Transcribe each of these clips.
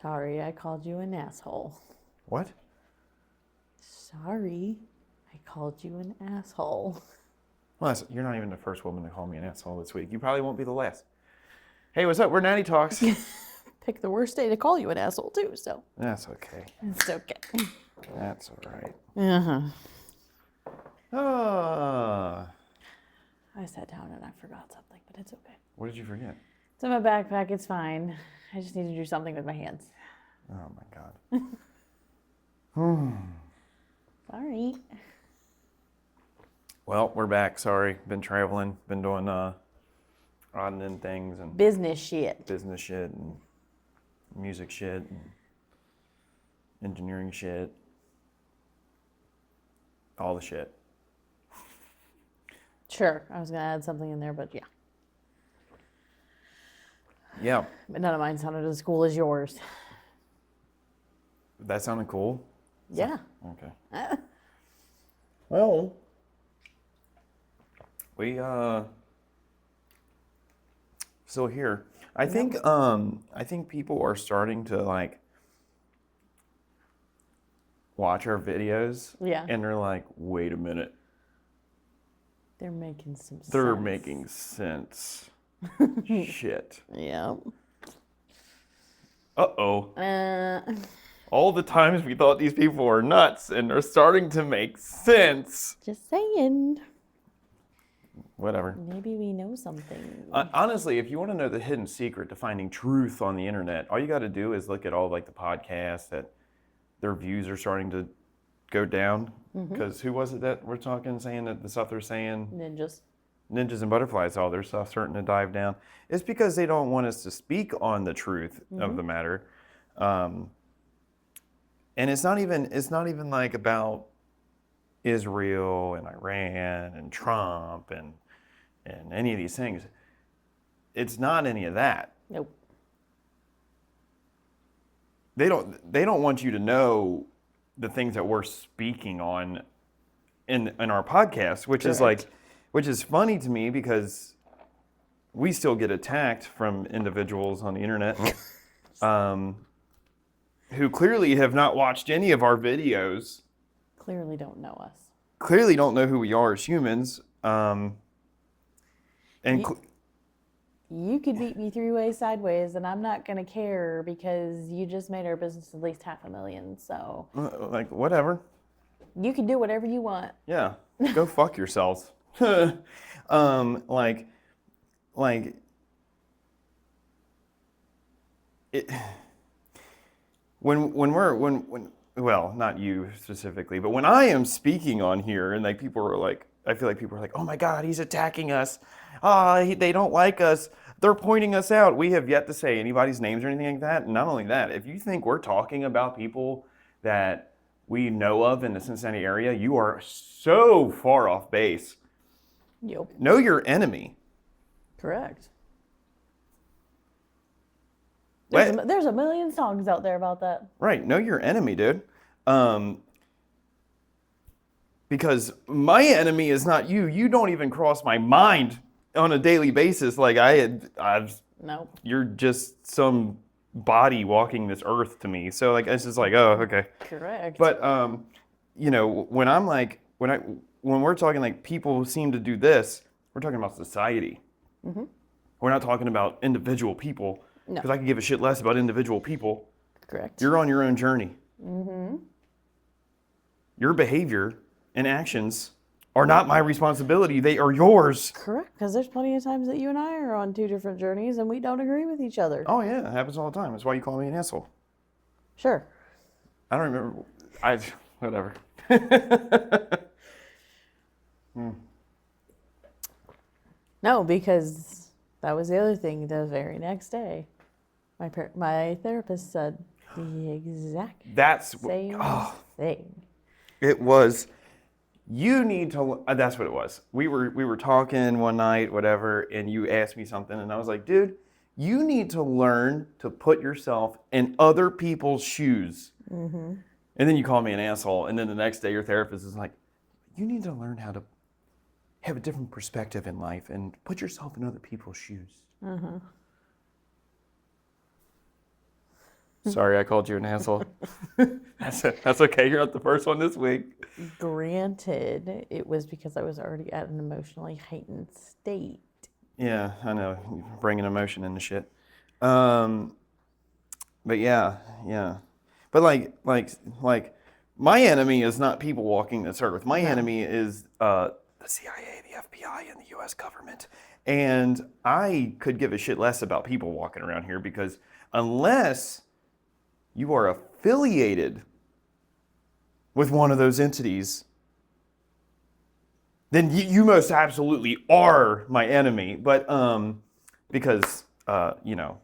Sorry, I called you an asshole. What? Sorry, I called you an asshole. Well, you're not even the first woman to call me an asshole this week. You probably won't be the last. Hey, what's up? We're Natty Talks. Pick the worst day to call you an asshole, too, so. That's okay. It's okay. That's all right. Uh-huh. I sat down and I forgot something, but it's okay. What did you forget? It's in my backpack. It's fine. I just need to do something with my hands. Oh, my God. Sorry. Well, we're back. Sorry. Been traveling. Been doing odd and end things and Business shit. business shit and music shit and engineering shit. All the shit. Sure, I was going to add something in there, but yeah. Yeah. But none of mine sounded as cool as yours. That sounded cool. Yeah. Okay. Well, we still here. I think people are starting to like watch our videos. Yeah. And they're like, wait a minute. They're making some sense. They're making sense. Shit. Yeah. Uh-oh. All the times we thought these people were nuts and they're starting to make sense. Just saying. Whatever. Maybe we know something. Honestly, if you want to know the hidden secret to finding truth on the internet, all you got to do is look at all like the podcasts that their views are starting to go down. Because who was it that we're talking, saying that the stuff they're saying? Ninjas and butterflies, all their stuff starting to dive down. It's because they don't want us to speak on the truth of the matter. And it's not even like about Israel and Iran and Trump and any of these things. It's not any of that. Nope. They don't want you to know the things that we're speaking on in our podcast, which is like, which is funny to me because we still get attacked from individuals on the internet who clearly have not watched any of our videos. Clearly don't know us. Clearly don't know who we are as humans. You could beat me 3 ways sideways, and I'm not going to care because you just made our business at least $500,000, so. Like, whatever. You can do whatever you want. Yeah. Go fuck yourselves. Well, not you specifically, but when I am speaking on here and like people are like, I feel like people are like, oh my God, he's attacking us. They don't like us. They're pointing us out. We have yet to say anybody's names or anything like that. And not only that, if you think we're talking about people that we know of in the Cincinnati area, you are so far off base. Yep. Know your enemy. Correct. There's a million songs out there about that. Right. Know your enemy, dude. Because my enemy is not you. You don't even cross my mind on a daily basis. Like Nope. You're just some body walking this earth to me. So like, it's just like, oh, okay. Correct. But, when I'm like, when we're talking like people seem to do this, we're talking about society. Mm-hmm. We're not talking about individual people. No. Because I could give a shit less about individual people. Correct. You're on your own journey. Mm-hmm. Your behavior and actions are not my responsibility. They are yours. Correct, because there's plenty of times that you and I are on 2 different journeys and we don't agree with each other. Oh, yeah. It happens all the time. That's why you call me an asshole. Sure. I don't remember. Whatever. No, because that was the other thing the very next day. My therapist said the exact same thing. It was, you need to, that's what it was. We were talking one night, whatever, and you asked me something, and I was like, dude, you need to learn to put yourself in other people's shoes. Mm-hmm. And then you call me an asshole, and then the next day your therapist is like, you need to learn how to have a different perspective in life and put yourself in other people's shoes. Mm-hmm. Sorry, I called you an asshole. That's okay. You're not the first one this week. Granted, it was because I was already at an emotionally heightened state. Yeah, I know. Bringing emotion into shit. But yeah. But like, my enemy is not people walking this earth. My enemy is the CIA, the FBI, and the U.S. government. And I could give a shit less about people walking around here because unless you are affiliated with one of those entities, then you most absolutely are my enemy. But because no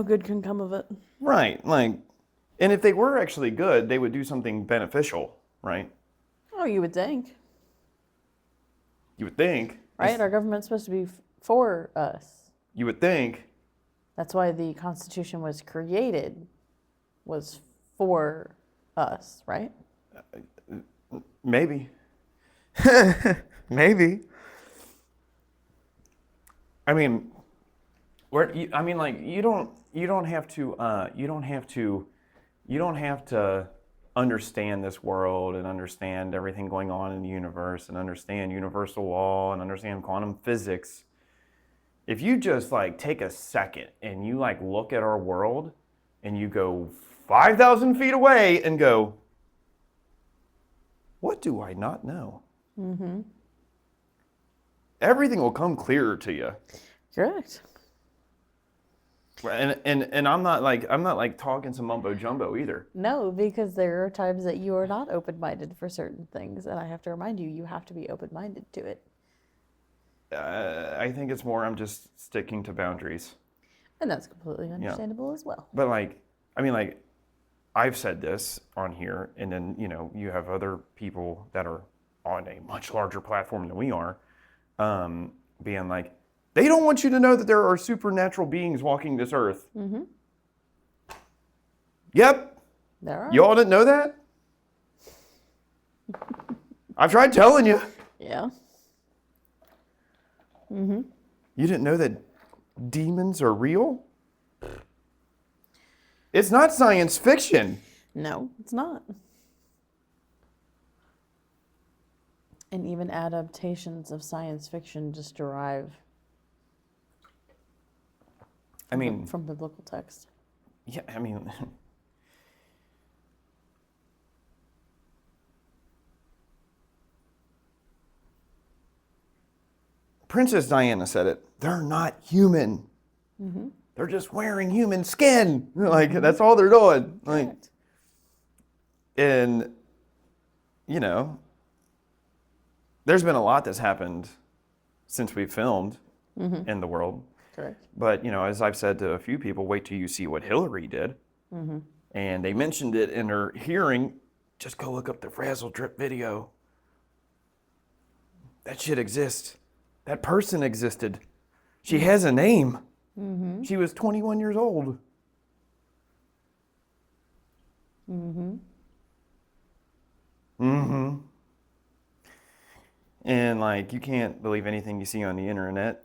good can come of it. Right, and if they were actually good, they would do something beneficial, right? Oh, you would think. You would think. Right? Our government's supposed to be for us. You would think. That's why the Constitution was created, was for us, right? Maybe. Maybe. I mean, you don't have to understand this world and understand everything going on in the universe and understand universal law and understand quantum physics. If you just take a second and you look at our world and you go 5,000 feet away and go, what do I not know? Mm-hmm. Everything will come clearer to you. Correct. And I'm not talking some mumbo jumbo either. No, because there are times that you are not open-minded for certain things, and I have to remind you, you have to be open-minded to it. I think it's more I'm just sticking to boundaries. And that's completely understandable as well. But I've said this on here, and then you have other people that are on a much larger platform than we are, being like, they don't want you to know that there are supernatural beings walking this earth. Mm-hmm. Yep. There are. Y'all didn't know that? I've tried telling you. Yeah. Mm-hmm. You didn't know that demons are real? It's not science fiction. No, it's not. And even adaptations of science fiction just derive from biblical text. Yeah, Princess Diana said it. They're not human. Mm-hmm. They're just wearing human skin. That's all they're doing. And there's been a lot that's happened since we filmed in the world. Correct. But, as I've said to a few people, wait till you see what Hillary did. Mm-hmm. And they mentioned it in her hearing. Just go look up the Frazzle Drip video. That shit exists. That person existed. She has a name. Mm-hmm. She was 21 years old. Mm-hmm. Mm-hmm. And you can't believe anything you see on the internet,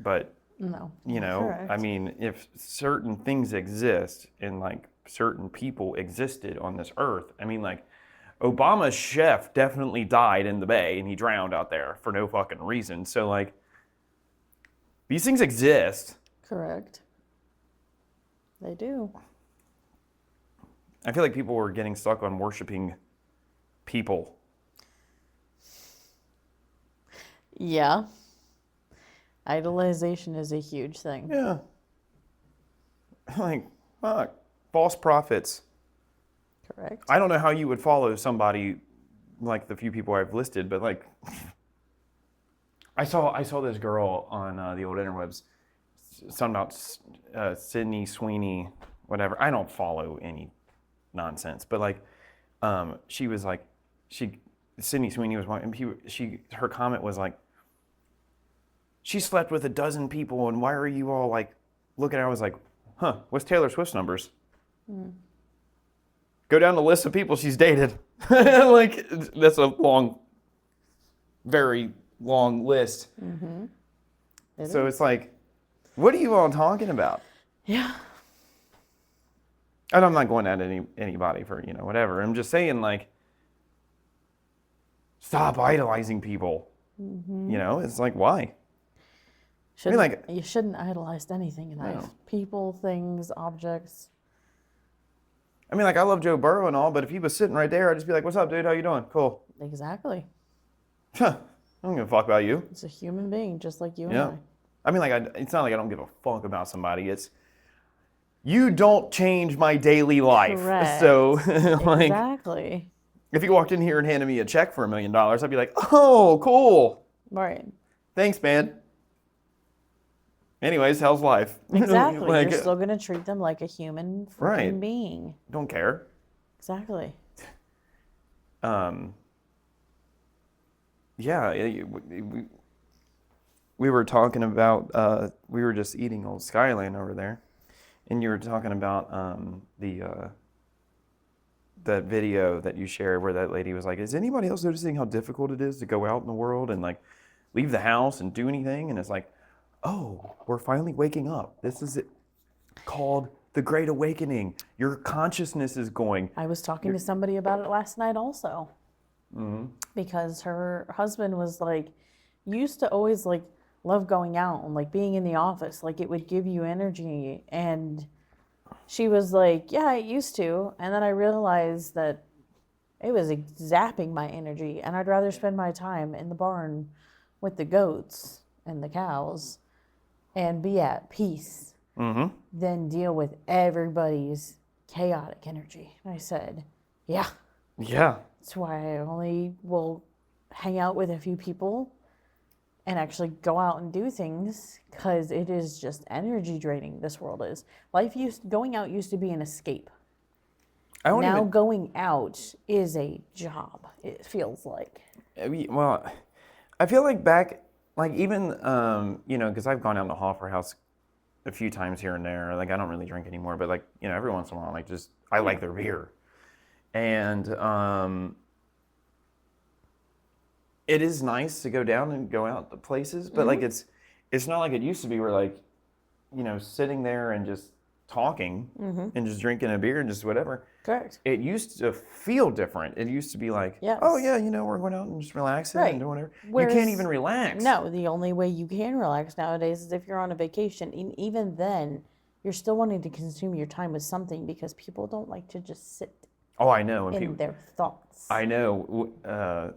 but no. Correct. If certain things exist and certain people existed on this earth, Obama's chef definitely died in the bay and he drowned out there for no fucking reason. So these things exist. Correct. They do. I feel like people were getting stuck on worshiping people. Yeah. Idolization is a huge thing. Yeah. Fuck. False prophets. Correct. I don't know how you would follow somebody like the few people I've listed, but I saw this girl on the old interwebs, something about Sydney Sweeney, whatever. I don't follow any nonsense, but she was Sydney Sweeney was one, and her comment was she slept with 12 people, and why are you all looking at her? I was like, huh, what's Taylor Swift's numbers? Mm. Go down the list of people she's dated. That's a long, very long list. Mm-hmm. It's what are you all talking about? Yeah. And I'm not going at anybody for, whatever. I'm just saying, like, stop idolizing people. It's like, why? You shouldn't idolize anything in life. People, things, objects. I mean, like, I love Joe Burrow and all, but if he was sitting right there, I'd just be like, what's up, dude? How you doing? Cool. Exactly. Huh. I don't give a fuck about you. It's a human being, just like you and I. I mean, like, it's not like I don't give a fuck about somebody. It's, you don't change my daily life. Correct. So, like, exactly. If you walked in here and handed me a check for $1 million, I'd be like, oh, cool. Right. Thanks, man. Anyways, how's life? Exactly. You're still going to treat them like a human freaking being. Don't care. Exactly. Yeah, we were talking about, we were just eating old Skyline over there, and you were talking about that video that you shared where that lady was like, is anybody else noticing how difficult it is to go out in the world and like leave the house and do anything? And it's like, oh, we're finally waking up. This is it called the Great Awakening. Your consciousness is going. I was talking to somebody about it last night also. Mm-hmm. Because her husband was like, used to always like love going out and like being in the office. Like it would give you energy. And she was like, yeah, I used to. And then I realized that it was zapping my energy. And I'd rather spend my time in the barn with the goats and the cows and be at peace than deal with everybody's chaotic energy. And I said, yeah. Yeah. That's why I only will hang out with a few people and actually go out and do things, because it is just energy draining. This world is. Going out used to be an escape. Going out is a job. It feels like. Well, I feel like back, like even because I've gone out to Hoffer House a few times here and there. Like I don't really drink anymore, but like every once in a while, like just I like their beer, and it is nice to go down and go out to places, but like it's not like it used to be where like, sitting there and just talking and just drinking a beer and just whatever. Correct. It used to feel different. It used to be like, oh yeah, we're going out and just relaxing and doing whatever. You can't even relax. No, the only way you can relax nowadays is if you're on a vacation. And even then, you're still wanting to consume your time with something, because people don't like to just sit I know. in their thoughts. I know.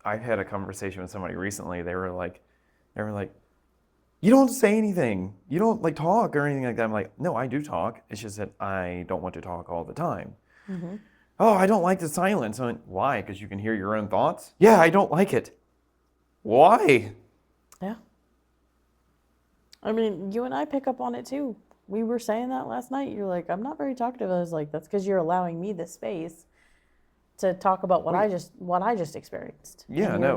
I had a conversation with somebody recently. They were like, you don't say anything. You don't like talk or anything like that. I'm like, no, I do talk. It's just that I don't want to talk all the time. Mm-hmm. Oh, I don't like the silence. I went, why? Because you can hear your own thoughts? Yeah, I don't like it. Why? Yeah. I mean, you and I pick up on it too. We were saying that last night. You're like, I'm not very talkative. I was like, that's because you're allowing me the space to talk about what I just experienced. Yeah, and no.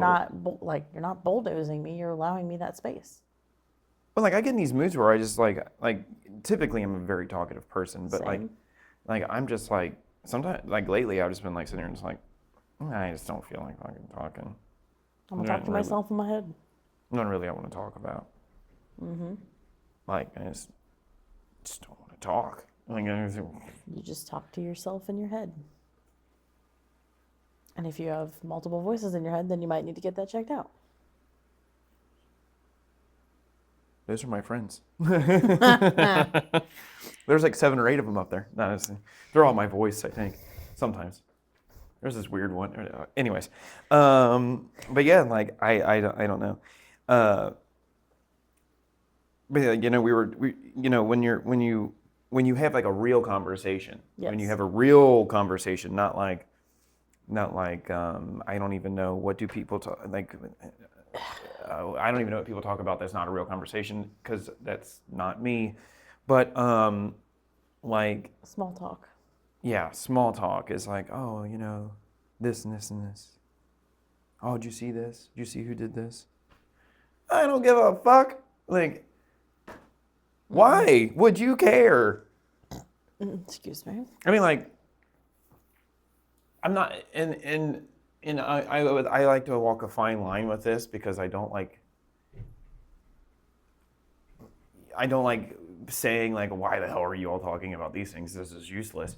You're not bulldozing me. You're allowing me that space. Well, like I get in these moods where I just like typically I'm a very talkative person, but Same. like I'm just like sometimes like lately I've just been like sitting there and just like I just don't feel like fucking talking. I'm gonna talk to myself in my head. Not really I want to talk about. Like I just don't want to talk. Like you just talk to yourself in your head. And if you have multiple voices in your head, then you might need to get that checked out. Those are my friends. There's like 7 or 8 of them up there. No, they're all my voice, I think. Sometimes. There's this weird one. Anyways. But yeah, like I don't know. But when you have like a real conversation, when you have a real conversation, not like I don't even know what do people talk like. I don't even know what people talk about. That's not a real conversation because that's not me. But like small talk. Yeah, small talk is like, oh, this and this and this. Oh, did you see this? Did you see who did this? I don't give a fuck. Like, why would you care? Excuse me. I mean, like, I'm not, and I like to walk a fine line with this because I don't like saying like, why the hell are you all talking about these things? This is useless.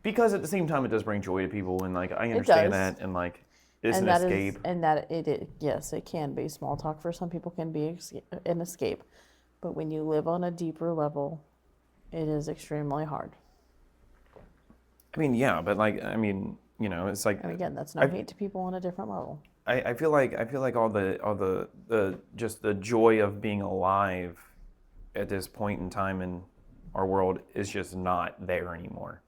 Because at the same time, it does bring joy to people, and like I understand that, and like it's an escape. Yes, it can be. Small talk for some people can be an escape, but when you live on a deeper level, it is extremely hard. I mean, yeah, but like, I mean, you know, it's like. And again, that's no hate to people on a different level. I feel like all the just the joy of being alive at this point in time in our world is just not there anymore.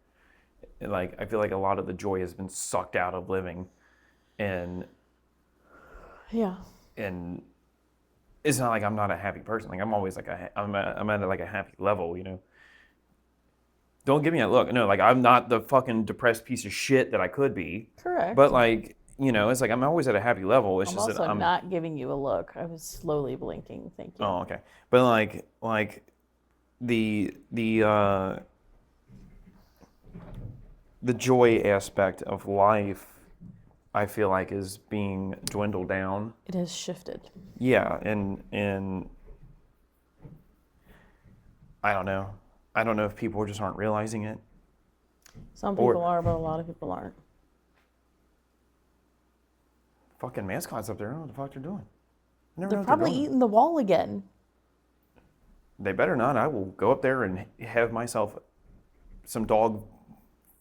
Like I feel like a lot of the joy has been sucked out of living, and yeah, and it's not like I'm not a happy person. Like I'm always like I'm at like a happy level, you know. Don't give me that look. No, like I'm not the fucking depressed piece of shit that I could be. Correct. But like, you know, it's like I'm always at a happy level. It's I'm just also that I'm not giving you a look. I was slowly blinking. Thank you. Oh, okay. But like the joy aspect of life, I feel like is being dwindled down. It has shifted. Yeah, and I don't know. I don't know if people just aren't realizing it. Some people are, but a lot of people aren't. Fucking mascots up there. I don't know what the fuck they're doing. They're probably eating the wall again. They better not. I will go up there and have myself some dog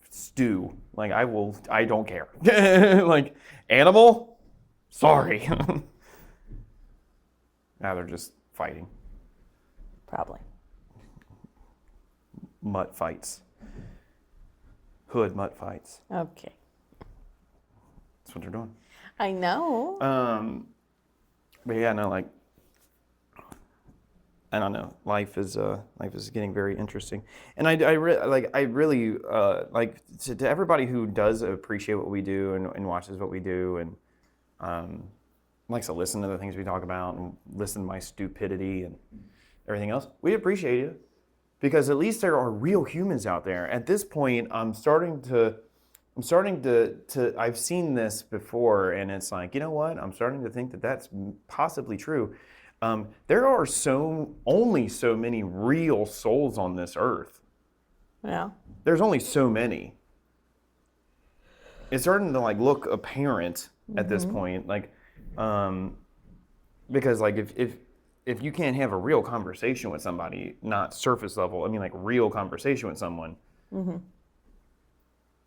stew. Like I don't care. Like animal? Sorry. Now they're just fighting. Probably. Mutt fights. Hood mutt fights. Okay. That's what they're doing. I know. But yeah, no, like I don't know. Life is getting very interesting, and I really like to everybody who does appreciate what we do and watches what we do and likes to listen to the things we talk about and listen to my stupidity and everything else. We appreciate you because at least there are real humans out there. At this point, I'm starting to I've seen this before, and it's like, you know what? I'm starting to think that that's possibly true. There are only so many real souls on this earth. Yeah. There's only so many. It's starting to like look apparent at this point, like, because like if you can't have a real conversation with somebody, not surface level, I mean like real conversation with someone,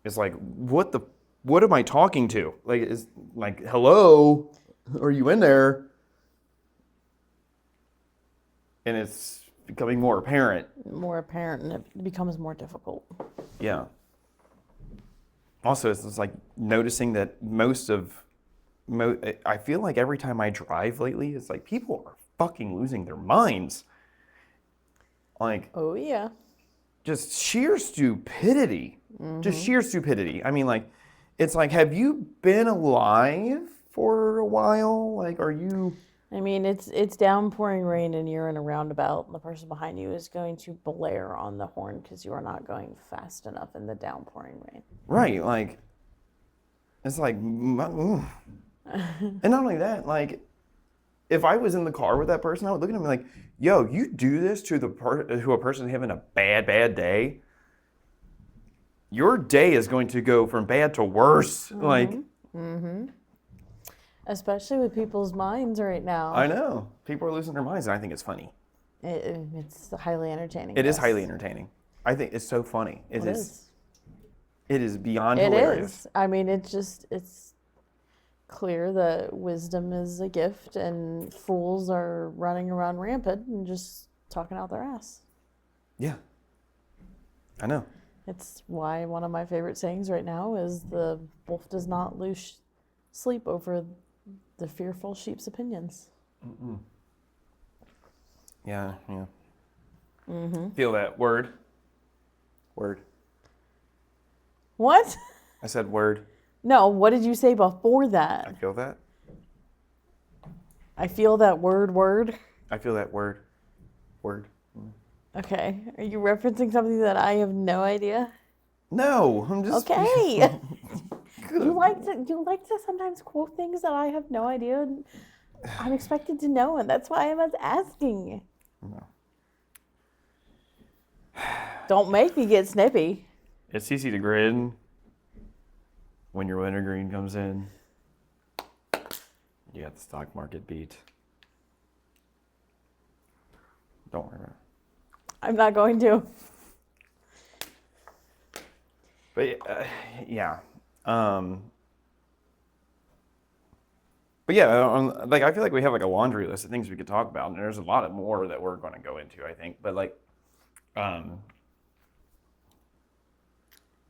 it's like what am I talking to? Like is like hello, are you in there? And it's becoming more apparent. More apparent, and it becomes more difficult. Yeah. Also, it's like noticing that I feel like every time I drive lately, it's like people are fucking losing their minds. Like, oh yeah. Just sheer stupidity. Just sheer stupidity. I mean, like, it's like, have you been alive for a while? Like, are you... I mean, it's downpouring rain and you're in a roundabout and the person behind you is going to blare on the horn because you are not going fast enough in the downpouring rain. Right, like, it's like, and not only that, like, if I was in the car with that person, I would look at him and be like, yo, you do this to a person having a bad day, your day is going to go from bad to worse. Like, especially with people's minds right now. I know. People are losing their minds, and I think it's funny. It's highly entertaining. It is highly entertaining. I think it's so funny. It is. It is beyond it hilarious. It is. I mean, it's clear that wisdom is a gift, and fools are running around rampant and just talking out their ass. Yeah. I know. It's why one of my favorite sayings right now is the wolf does not lose sleep over the fearful sheep's opinions. Yeah. Feel that word. What? I said word. No, what did you say before that? I feel that. I feel that word. I feel that word. Okay. Are you referencing something that I have no idea? No, I'm just... Okay. You like to sometimes quote things that I have no idea. I'm expected to know, and that's why I was asking. No. Don't make me get snippy. It's easy to grin when your wintergreen comes in. You got the stock market beat. Don't worry about it. I'm not going to. But yeah. But yeah, like I feel like we have like a laundry list of things we could talk about, and there's a lot more that we're going to go into, I think. But like,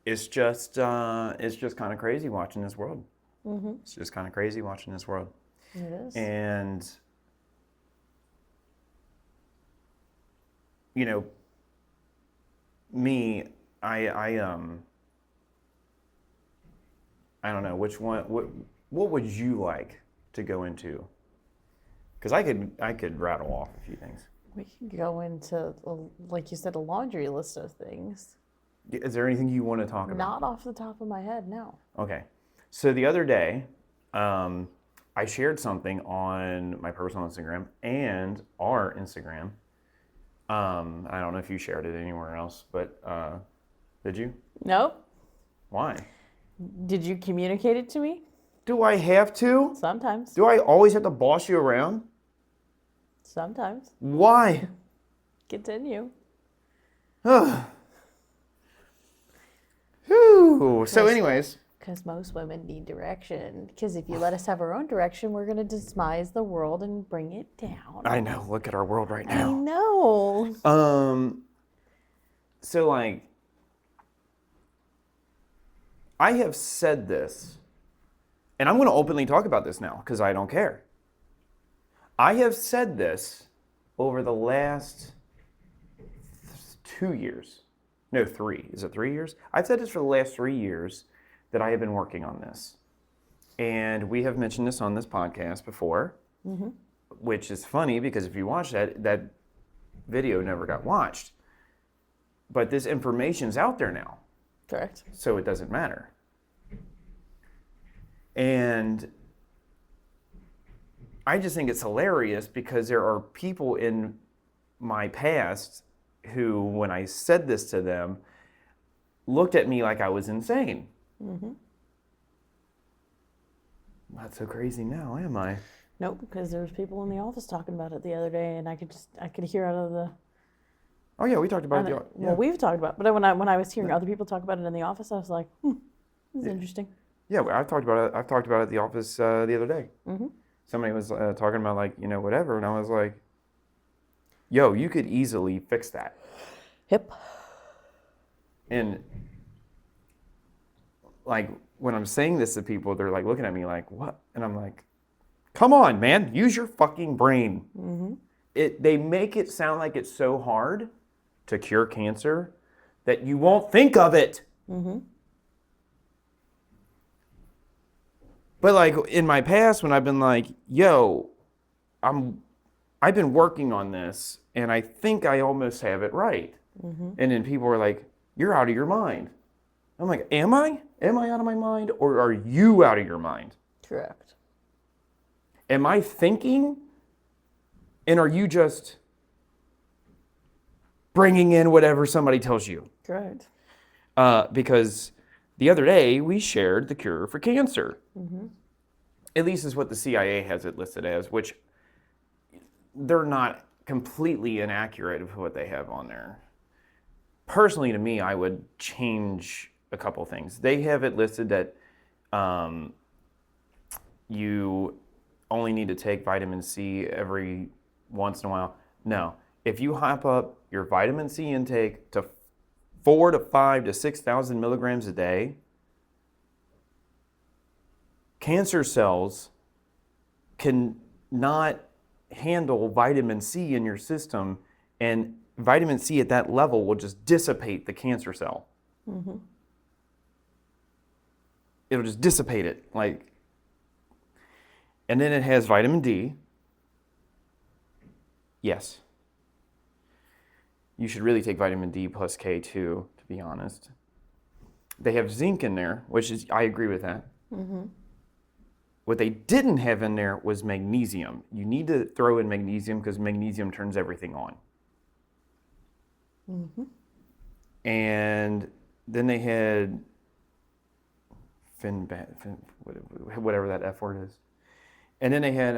it's just kind of crazy watching this world. Mm-hmm. It's just kind of crazy watching this world. It is. And you know, me, I don't know which one. What would you like to go into? Because I could rattle off a few things. We can go into, like you said, a laundry list of things. Is there anything you want to talk about? Not off the top of my head, no. Okay. So the other day, I shared something on my personal Instagram and our Instagram. I don't know if you shared it anywhere else, but did you? Nope. Why? Did you communicate it to me? Do I have to? Sometimes. Do I always have to boss you around? Sometimes. Why? Continue. Whew. So anyways. Because most women need direction. Because if you let us have our own direction, we're going to despise the world and bring it down. I know. Look at our world right I now. know. So like, I have said this, and I'm going to openly talk about this now because I don't care. I have said this over the last 2 years. No, 3. Is it 3 years? I've said this for the last 3 years that I have been working on this. And we have mentioned this on this podcast before, which is funny because if you watch that video never got watched. But this information's out there now. Correct. So it doesn't matter. And I just think it's hilarious because there are people in my past who, when I said this to them, looked at me like I was insane. Mm-hmm. Not so crazy now, am I? Nope, because there was people in the office talking about it the other day, and I could hear out of the. Oh yeah, we talked about it. Well, we've talked about it, but when I was hearing other people talk about it in the office, I was like, this is interesting. Yeah, I've talked about it. I've talked about it at the office the other day. Mm-hmm. Somebody was talking about like whatever, and I was like, "Yo, you could easily fix that." Yep. And like when I'm saying this to people, they're like looking at me like, "What?" And I'm like, "Come on, man, use your fucking brain." Mm-hmm. They make it sound like it's so hard to cure cancer that you won't think of it. Mm-hmm. But like in my past, when I've been like, "Yo, I've been working on this, and I think I almost have it right," and then people are like, "You're out of your mind." I'm like, "Am I? Am I out of my mind, or are you out of your mind?" Correct. Am I thinking, and are you just bringing in whatever somebody tells you? Correct. Because the other day we shared the cure for cancer. Mm-hmm. At least is what the CIA has it listed as, which they're not completely inaccurate of what they have on there. Personally, to me, I would change a couple things. They have it listed that you only need to take vitamin C every once in a while. No, if you hop up your vitamin C intake to 4 to 5 to 6,000 milligrams a day, cancer cells can not handle vitamin C in your system, and vitamin C at that level will just dissipate the cancer cell. Mm-hmm. It'll just dissipate it, like. And then it has vitamin D. Yes. You should really take vitamin D plus K2, to be honest. They have zinc in there, which is, I agree with that. Mm-hmm. What they didn't have in there was magnesium. You need to throw in magnesium because magnesium turns everything on. Mm-hmm. and then they had whatever that F word is. And then they had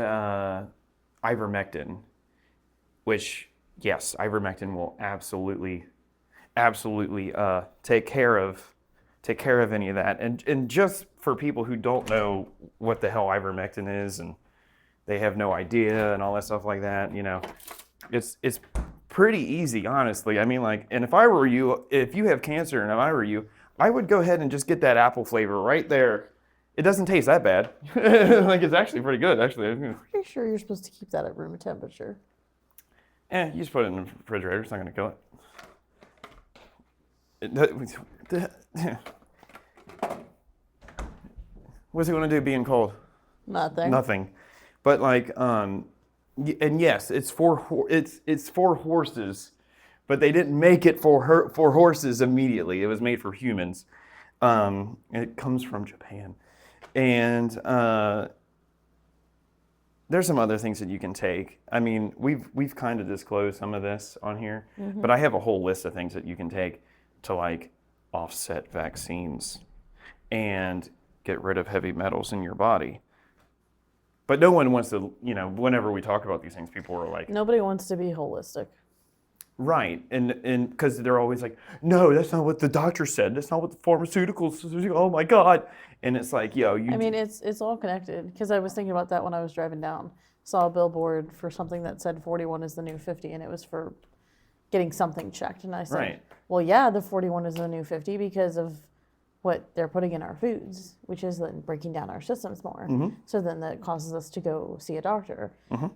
ivermectin, which, yes, ivermectin will absolutely take care of any of that. And just for people who don't know what the hell ivermectin is and they have no idea and all that stuff like that, it's pretty easy, honestly. I mean, like, and if I were you, if you have cancer and if I were you, I would go ahead and just get that apple flavor right there. It doesn't taste that bad. Like, it's actually pretty good, actually. Pretty sure you're supposed to keep that at room temperature. You just put it in the refrigerator. It's not going to kill it. What's he going to do being cold? Nothing. But like, and yes, it's for horses, but they didn't make it for horses immediately. It was made for humans. And it comes from Japan. And there's some other things that you can take. I mean, we've kind of disclosed some of this on here, but I have a whole list of things that you can take to like offset vaccines and get rid of heavy metals in your body. But no one wants to, whenever we talk about these things, people are like... Nobody wants to be holistic. Right, and because they're always like, no, that's not what the doctor said. That's not what the pharmaceuticals... Oh, my God. And it's like, I mean, it's all connected. Because I was thinking about that when I was driving down. Saw a billboard for something that said 41 is the new 50, and it was for getting something checked. And I said, right. Well, yeah, the 41 is the new 50 because of what they're putting in our foods, which is then breaking down our systems more. So then that causes us to go see a doctor.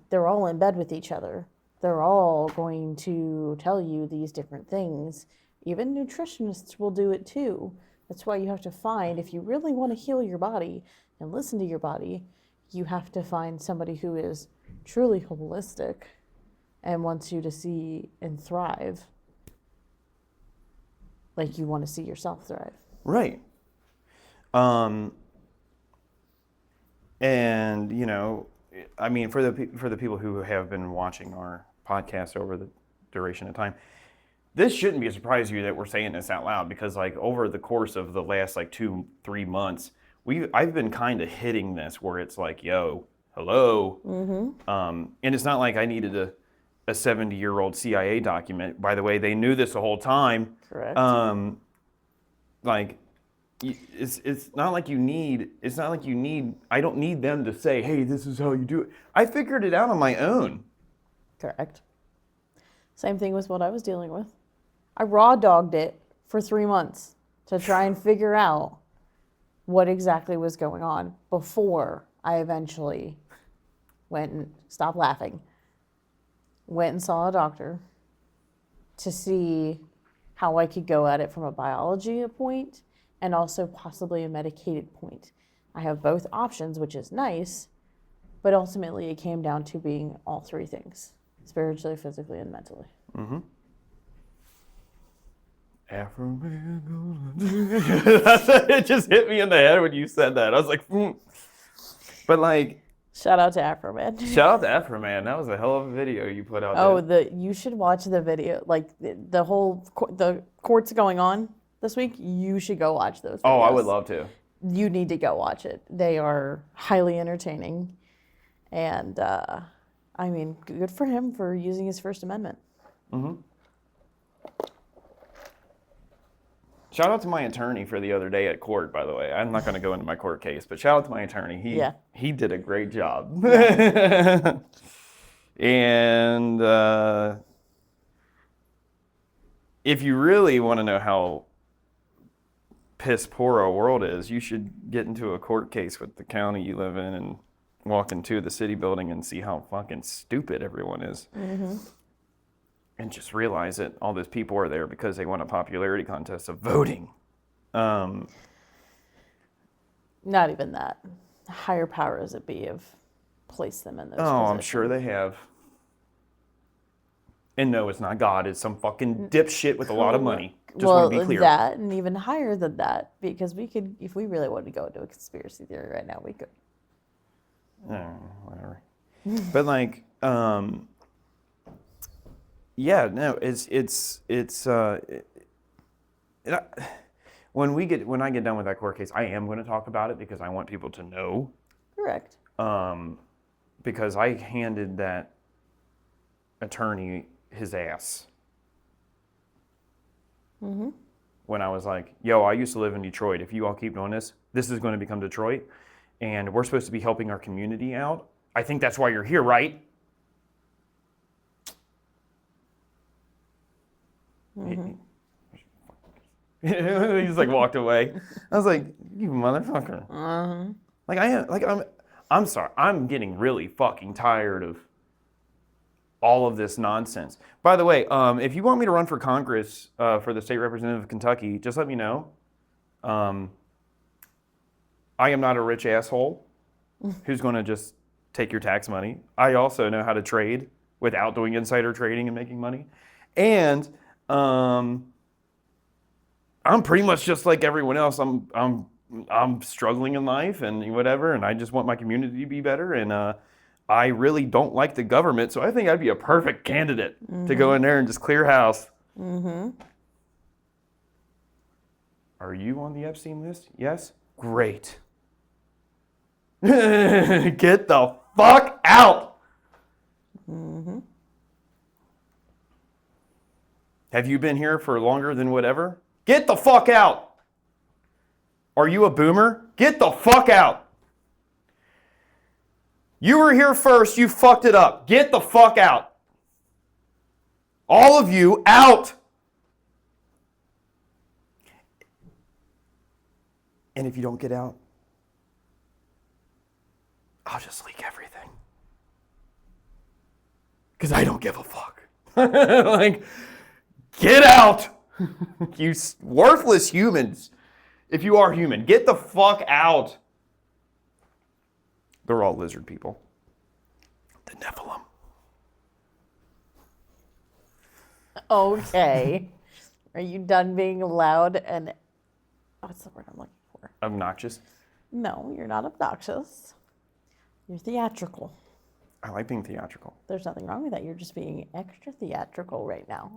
They're all in bed with each other. They're all going to tell you these different things. Even nutritionists will do it too. That's why you have to find, if you really want to heal your body and listen to your body, you have to find somebody who is truly holistic and wants you to see and thrive like you want to see yourself thrive. Right. And I mean, for the people who have been watching our podcast over the duration of time, this shouldn't be a surprise to you that we're saying this out loud, because like over the course of the last like 2-3 months, I've been kind of hitting this where it's like, yo, hello. And it's not like I needed a 70-year-old CIA document. By the way, they knew this the whole time. Correct. Like, it's not like you need, I don't need them to say, hey, this is how you do it. I figured it out on my own. Correct. Same thing with what I was dealing with. I raw dogged it for 3 months to try and figure out what exactly was going on before I eventually went and stopped laughing. Went and saw a doctor to see how I could go at it from a biology point and also possibly a medicated point. I have both options, which is nice, but ultimately it came down to being all three things: spiritually, physically, and mentally. Afro man, it just hit me in the head when you said that. I was like, But like, shout out to Afro Man. Shout out to Afro Man. That was a hell of a video you put out. Oh, you should watch the video. Like the whole the court's going on this week. You should go watch those videos. Oh, I would love to. You need to go watch it. They are highly entertaining, and I mean, good for him for using his First Amendment. Shout out to my attorney for the other day at court, by the way. I'm not going to go into my court case, but shout out to my attorney. He did a great job. Yeah. And if you really want to know how piss poor our world is, you should get into a court case with the county you live in and walk into the city building and see how fucking stupid everyone is. And just realize that all those people are there because they won a popularity contest of voting. Not even that. Higher powers that be have placed them in those positions. I'm sure they have. And no, it's not God. It's some fucking dipshit with a lot of money. Just want to be clear. That and even higher than that, because we could, if we really wanted to go into a conspiracy theory right now, we could. Whatever. But like, yeah, no, it's when I get done with that court case, I am going to talk about it because I want people to know. Correct. Because I handed that attorney his ass. Mm-hmm. When I was like, yo, I used to live in Detroit. If you all keep doing this, this is going to become Detroit. And we're supposed to be helping our community out. I think that's why you're here, right? Mm-hmm. He just like walked away. I was like, you motherfucker. Uh-huh. I'm sorry. I'm getting really fucking tired of all of this nonsense. By the way, if you want me to run for Congress for the state representative of Kentucky, just let me know. I am not a rich asshole who's going to just take your tax money. I also know how to trade without doing insider trading and making money. And I'm pretty much just like everyone else. I'm struggling in life and whatever, and I just want my community to be better. And I really don't like the government, so I think I'd be a perfect candidate to go in there and just clear house. Mm-hmm. Are you on the Epstein list? Yes? Great. Get the fuck out! Mm-hmm. Have you been here for longer than whatever? Get the fuck out! Are you a boomer? Get the fuck out! You were here first, you fucked it up. Get the fuck out. All of you out. And if you don't get out, I'll just leak everything. Because I don't give a fuck. Like, get out. You worthless humans. If you are human, get the fuck out. They're all lizard people. The Nephilim. Okay. Are you done being loud and what's the word I'm looking for? Obnoxious. No, you're not obnoxious. You're theatrical. I like being theatrical. There's nothing wrong with that. You're just being extra theatrical right now.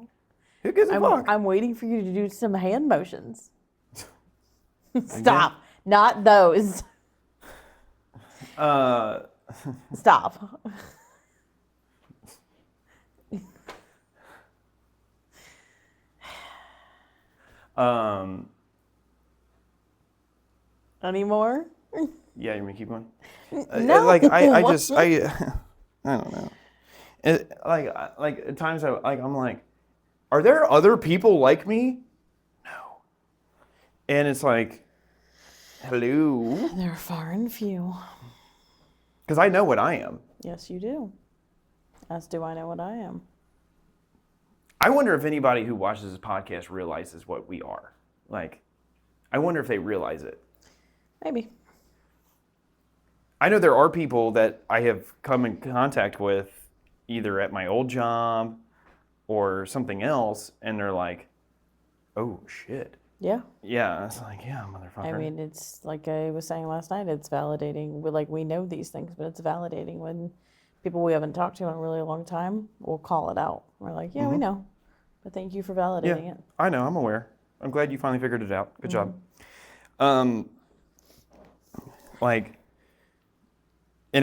Who gives a fuck? I'm waiting for you to do some hand motions. Stop. Not those. Stop. Any more? Yeah, you want me to keep going? No. I don't know. Like at times I'm like, are there other people like me? No. And it's like, hello? They're far and few. Because I know what I am. Yes, you do. As do I know what I am. I wonder if anybody who watches this podcast realizes what we are. Like, I wonder if they realize it. Maybe. I know there are people that I have come in contact with either at my old job or something else, and they're like, oh, shit. Yeah. Yeah, it's like, yeah, motherfucker. I mean, it's like I was saying last night, it's validating. We know these things, but it's validating when people we haven't talked to in a really long time will call it out. We're like, yeah, we know. But thank you for validating it. I know, I'm aware. I'm glad you finally figured it out. Good job. And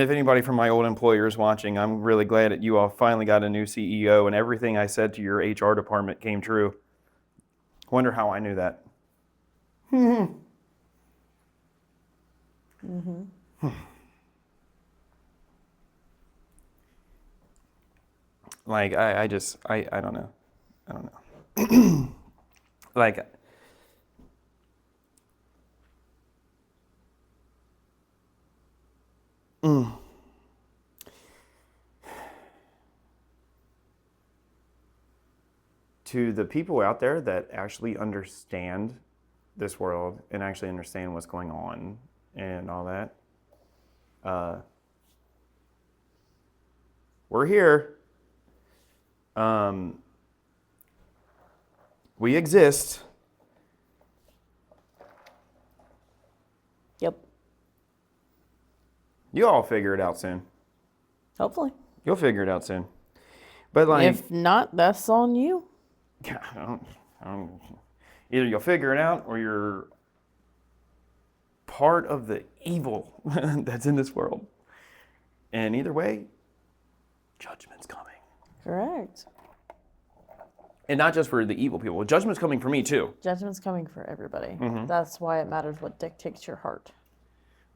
if anybody from my old employer is watching, I'm really glad that you all finally got a new CEO and everything I said to your HR department came true. Wonder how I knew that. Like, I don't know. I don't know. Like, to the people out there that actually understand this world and actually understand what's going on and all that, we're here. We exist. Yep. You all figure it out soon. Hopefully. You'll figure it out soon. But like, If not, that's on you. I don't, Either you'll figure it out or you're part of the evil that's in this world. And either way, judgment's coming. Correct. And not just for the evil people. Judgment's coming for me too. Judgment's coming for everybody. Mm-hmm. That's why it matters what dictates your heart.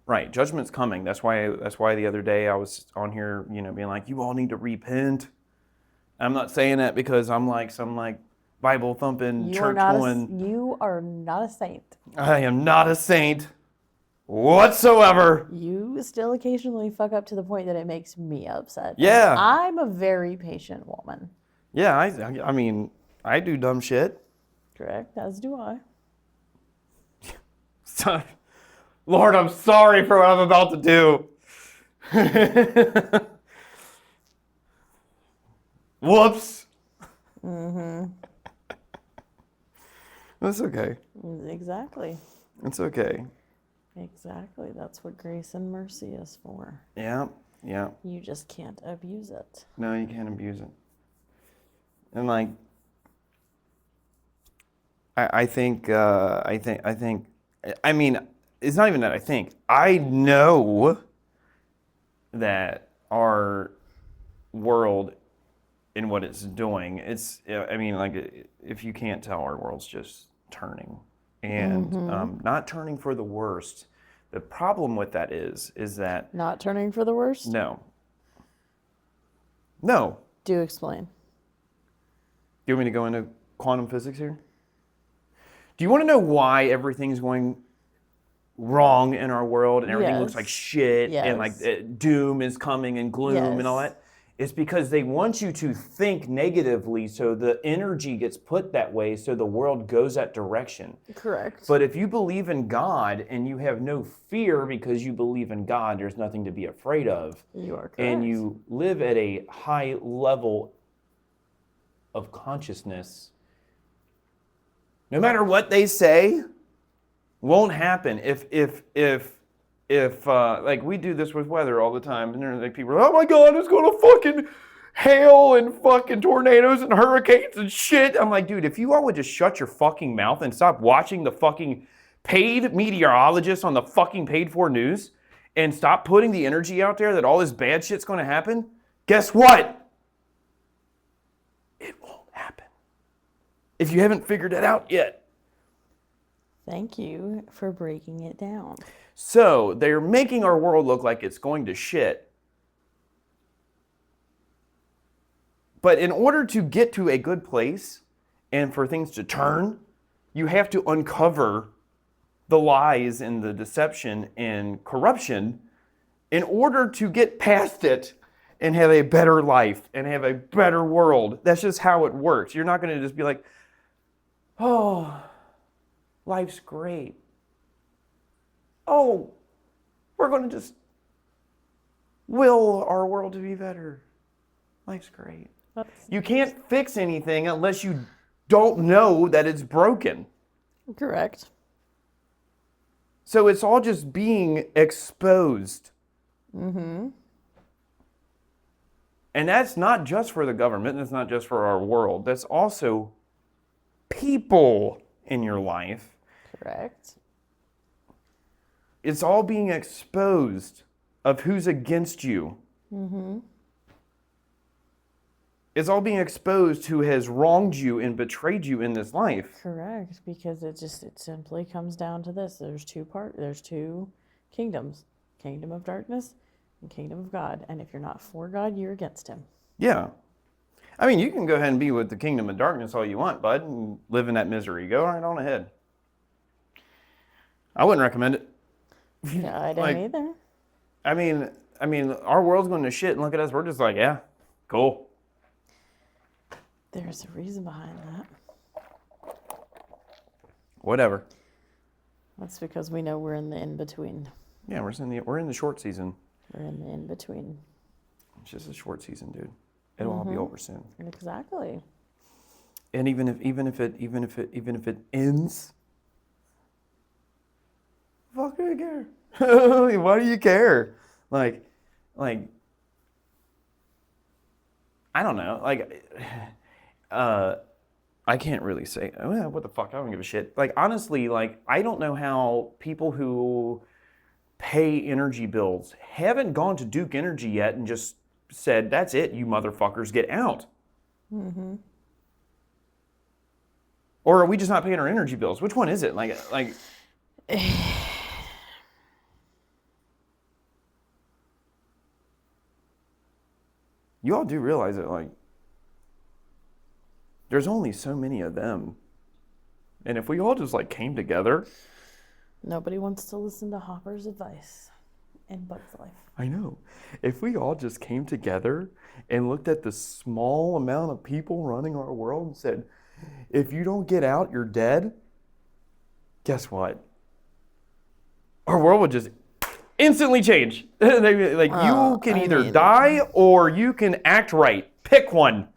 Right, judgment's coming. That's why the other day I was on here, being like, you all need to repent. I'm not saying that because I'm like some Bible thumping church going. You are not a saint. I am not a saint whatsoever. You still occasionally fuck up to the point that it makes me upset. Yeah. I'm a very patient woman. Yeah, I mean, I do dumb shit. Correct, as do I. Lord, I'm sorry for what I'm about to do. Whoops. Mm-hmm. That's okay. Exactly. It's okay. Exactly. That's what grace and mercy is for. Yeah. You just can't abuse it. No, you can't abuse it. And I mean, it's not even that I think. I know that our world and what it's doing, if you can't tell, our world's just turning. And not turning for the worst. The problem with that is that... Not turning for the worst? No. Do explain. Do you want me to go into quantum physics here? Do you want to know why everything's going wrong in our world and everything looks like shit and doom is coming and gloom and all that? It's because they want you to think negatively so the energy gets put that way so the world goes that direction. Correct. But if you believe in God and you have no fear because you believe in God, there's nothing to be afraid of. You are correct. And you live at a high level of consciousness, no matter what they say, won't happen. If we do this with weather all the time, and there's people are, oh my God, it's gonna fucking hail and fucking tornadoes and hurricanes and shit. I'm like, dude, if you all would just shut your fucking mouth and stop watching the fucking paid meteorologists on the fucking paid for news and stop putting the energy out there that all this bad shit's gonna happen, guess what? It won't happen. If you haven't figured that out yet. Thank you for breaking it down. So they're making our world look like it's going to shit. But in order to get to a good place and for things to turn, you have to uncover the lies and the deception and corruption in order to get past it and have a better life and have a better world. That's just how it works. You're not going to just be like, oh, life's great. Oh, we're going to just will our world to be better. Life's great. You can't fix anything unless you don't know that it's broken. Correct. So it's all just being exposed. Mm-hmm. And that's not just for the government, that's not just for our world. That's also people in your life. Correct. It's all being exposed of who's against you. Mm-hmm. It's all being exposed who has wronged you and betrayed you in this life. Correct, because it simply comes down to this. There's two kingdoms. Kingdom of darkness and kingdom of God. And if you're not for God, you're against him. Yeah. I mean, you can go ahead and be with the kingdom of darkness all you want, bud, and live in that misery. Go right on ahead. I wouldn't recommend it. Yeah, I don't either. I mean, our world's going to shit, and look at us. We're just like, yeah, cool. There's a reason behind that. Whatever. That's because we know we're in the in-between. Yeah, we're in the short season. We're in the in-between. It's just a short season, dude. It'll all be over soon. Exactly. And even if it ends, fuck do you care? Why do you care? Like, I don't know. I can't really say, oh, what the fuck, I don't give a shit. Like, honestly, like, I don't know how people who pay energy bills haven't gone to Duke Energy yet and just said, that's it, you motherfuckers, get out. Mm-hmm. Or are we just not paying our energy bills? Which one is it? Like you all do realize that, like, there's only so many of them. And if we all just, like, came together. Nobody wants to listen to Hopper's advice in Bug's life. I know. If we all just came together and looked at the small amount of people running our world and said, if you don't get out, you're dead. Guess what? Our world would just instantly change. Like, you can either die or you can act right. Pick one.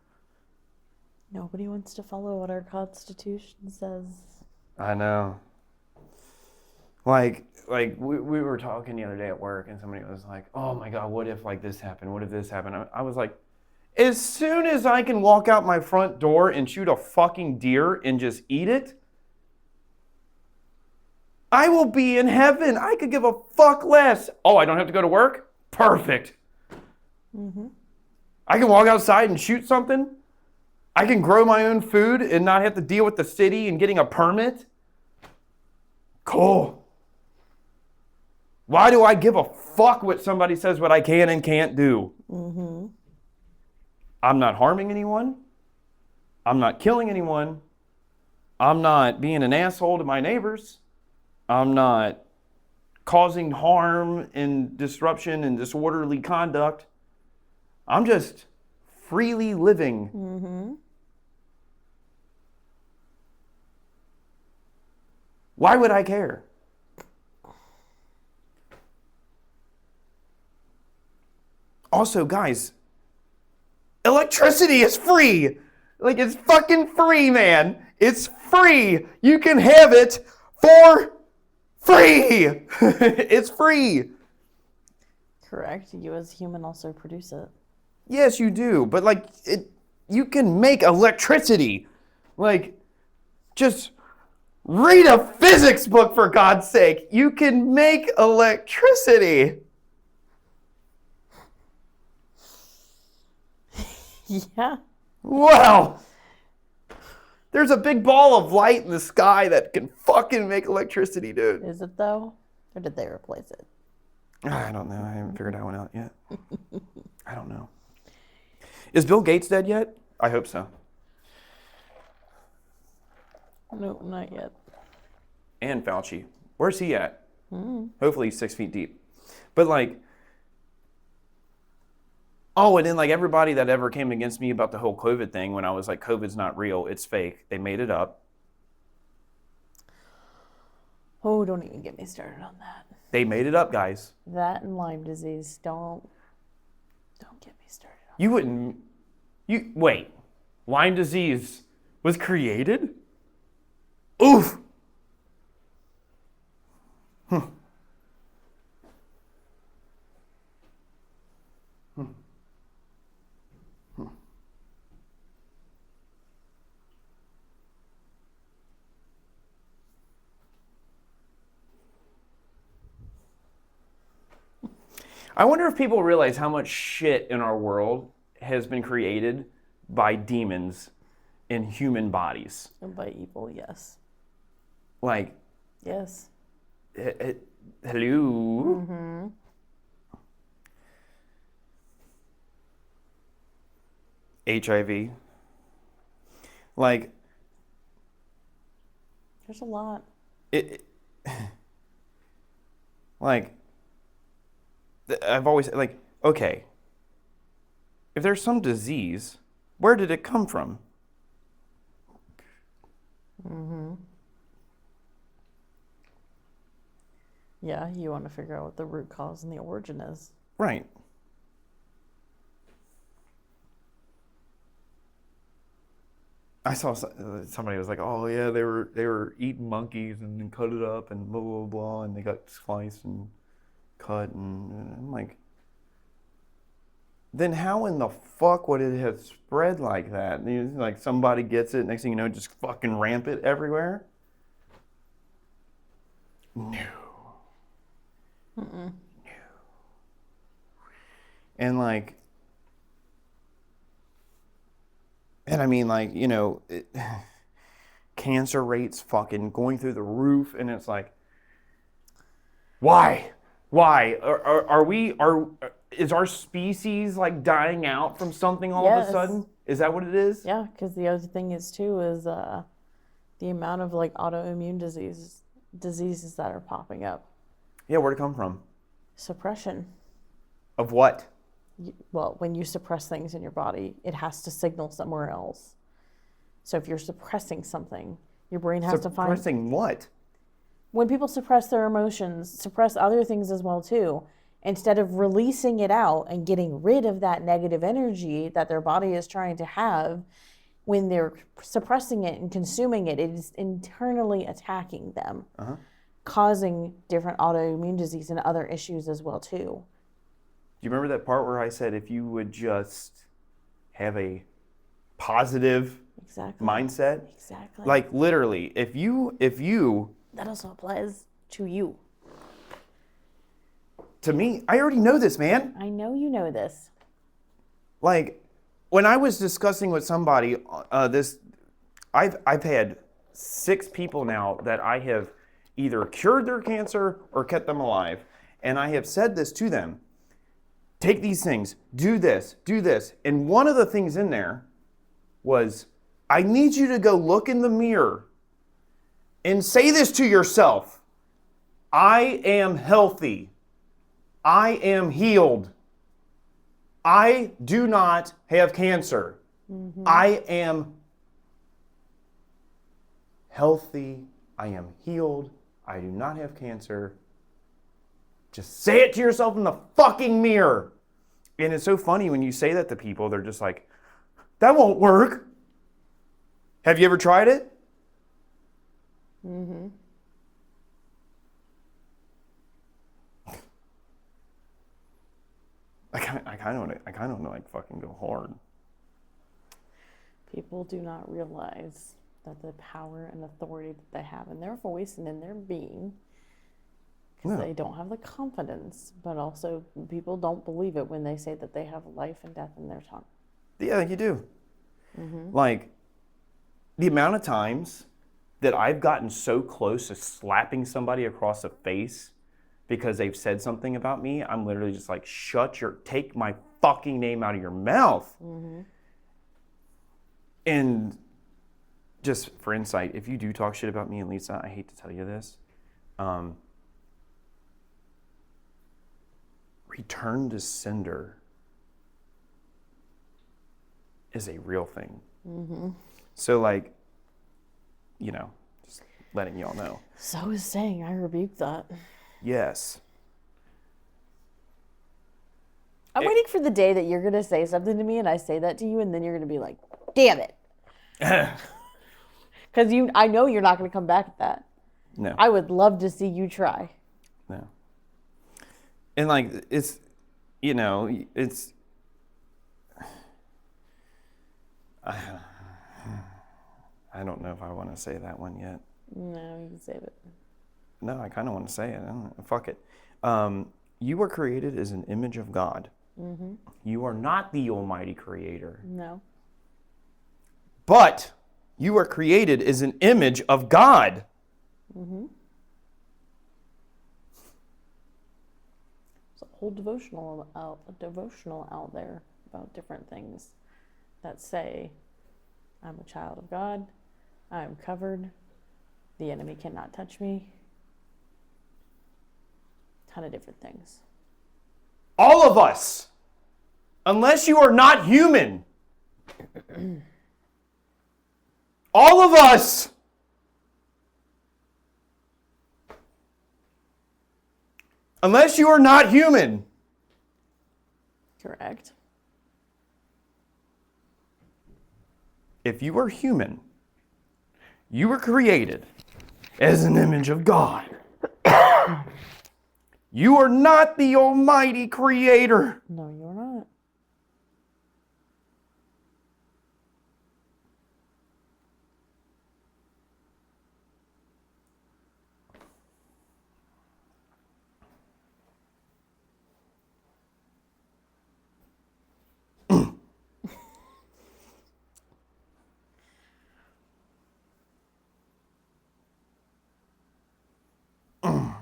Nobody wants to follow what our Constitution says. I know. Like we were talking the other day at work, and somebody was like, oh my God, what if like this happened? What if this happened? I was like, as soon as I can walk out my front door and shoot a fucking deer and just eat it, I will be in heaven. I could give a fuck less. Oh, I don't have to go to work? Perfect. Mm-hmm. I can walk outside and shoot something. I can grow my own food and not have to deal with the city and getting a permit. Cool. Why do I give a fuck what somebody says what I can and can't do? Mm-hmm. I'm not harming anyone. I'm not killing anyone. I'm not being an asshole to my neighbors. I'm not causing harm and disruption and disorderly conduct. I'm just freely living. Mm-hmm. Why would I care? Also, guys, electricity is free. Like, it's fucking free, man. It's free. You can have it for free. It's free. Correct. You as a human also produce it. Yes, you do. But, like, you can make electricity. Like, just read a physics book, for God's sake. You can make electricity. Yeah. Wow. There's a big ball of light in the sky that can fucking make electricity, dude. Is it though? Or did they replace it? I don't know. I haven't figured that one out yet. I don't know. Is Bill Gates dead yet? I hope so. No, not yet. And Fauci. Where's he at? Mm. Hopefully he's 6 feet deep. But like, oh, and then like everybody that ever came against me about the whole COVID thing when I was like, COVID's not real, it's fake. They made it up. Oh, don't even get me started on that. They made it up, guys. That and Lyme disease. Don't get me started on You wouldn't, wait, Lyme disease was created? Oof. I wonder if people realize how much shit in our world has been created by demons in human bodies. And by evil, yes. Like, Yes. hello? Mm-hmm. HIV. Like, There's a lot. Like, I've always, like, okay, if there's some disease, where did it come from? Mm-hmm. Yeah, you want to figure out what the root cause and the origin is. Right. I saw somebody was like, oh yeah, they were eating monkeys and then cut it up and blah blah blah, and they got sliced and cut, and I'm like, then how in the fuck would it have spread like that? Like somebody gets it, next thing you know, just fucking rampant everywhere? No. No. And like, and I mean, like, you know, cancer rates fucking going through the roof, and it's like, why? Is our species like dying out from something all of a sudden? Is that what it is? Yeah, because the other thing is too is the amount of like autoimmune diseases that are popping up. Yeah, where'd it come from? Suppression. Of what? Well, when you suppress things in your body, it has to signal somewhere else. So if you're suppressing something, your brain has to find... Suppressing what? When people suppress their emotions, suppress other things as well too, instead of releasing it out and getting rid of that negative energy that their body is trying to have, when they're suppressing it and consuming it, it is internally attacking them, causing different autoimmune disease and other issues as well too. Do you remember that part where I said if you would just have a positive mindset? Exactly. Like literally, if you that also applies to you. To me, I already know this, man. I know you know this. Like when I was discussing with somebody I've had 6 people now that I have either cured their cancer or kept them alive, and I have said this to them. Take these things, do this. And one of the things in there was, I need you to go look in the mirror and say this to yourself. I am healthy. I am healed. I do not have cancer. I am healthy. I am healed. I do not have cancer. Just say it to yourself in the fucking mirror. And it's so funny when you say that to people, they're just like, that won't work. Have you ever tried it? I kind of want to like fucking go hard. People do not realize that the power and authority that they have in their voice and in their being, because they don't have the confidence, but also people don't believe it when they say that they have life and death in their tongue. Yeah, you do. Like, the amount of times that I've gotten so close to slapping somebody across the face because they've said something about me, I'm literally just like, take my fucking name out of your mouth. And just for insight, if you do talk shit about me and Lisa, I hate to tell you this, return to sender is a real thing. So like, you know, just letting y'all know. So I was saying, I rebuke that. Yes. I'm waiting for the day that you're going to say something to me and I say that to you, and then you're going to be like, damn it. Because I know you're not going to come back at that. No. I would love to see you try. No. And like, it's, you know, it's, I don't know if I want to say that one yet. No, you can save it. No, I kind of want to say it. Fuck it. You were created as an image of God. You are not the almighty creator. No. But you were created as an image of God. There's a whole devotional out there about different things that say, I'm a child of God, I'm covered, the enemy cannot touch me. Ton of different things. All of us, unless you are not human. All of us. Unless you are not human. Correct. If you are human, you were created as an image of God. You are not the almighty creator. No, you're not.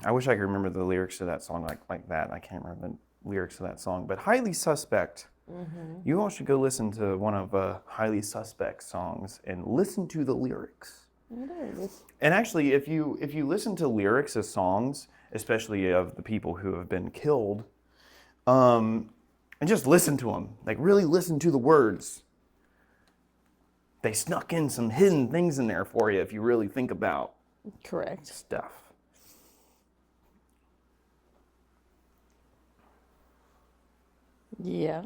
I wish I could remember the lyrics to that song like that. I can't remember the lyrics to that song, but Highly Suspect. You all should go listen to one of Highly Suspect's songs and listen to the lyrics. It is. And actually, if you listen to lyrics of songs, especially of the people who have been killed, and just listen to them, like really listen to the words. They snuck in some hidden things in there for you if you really think about Correct. stuff. Yeah.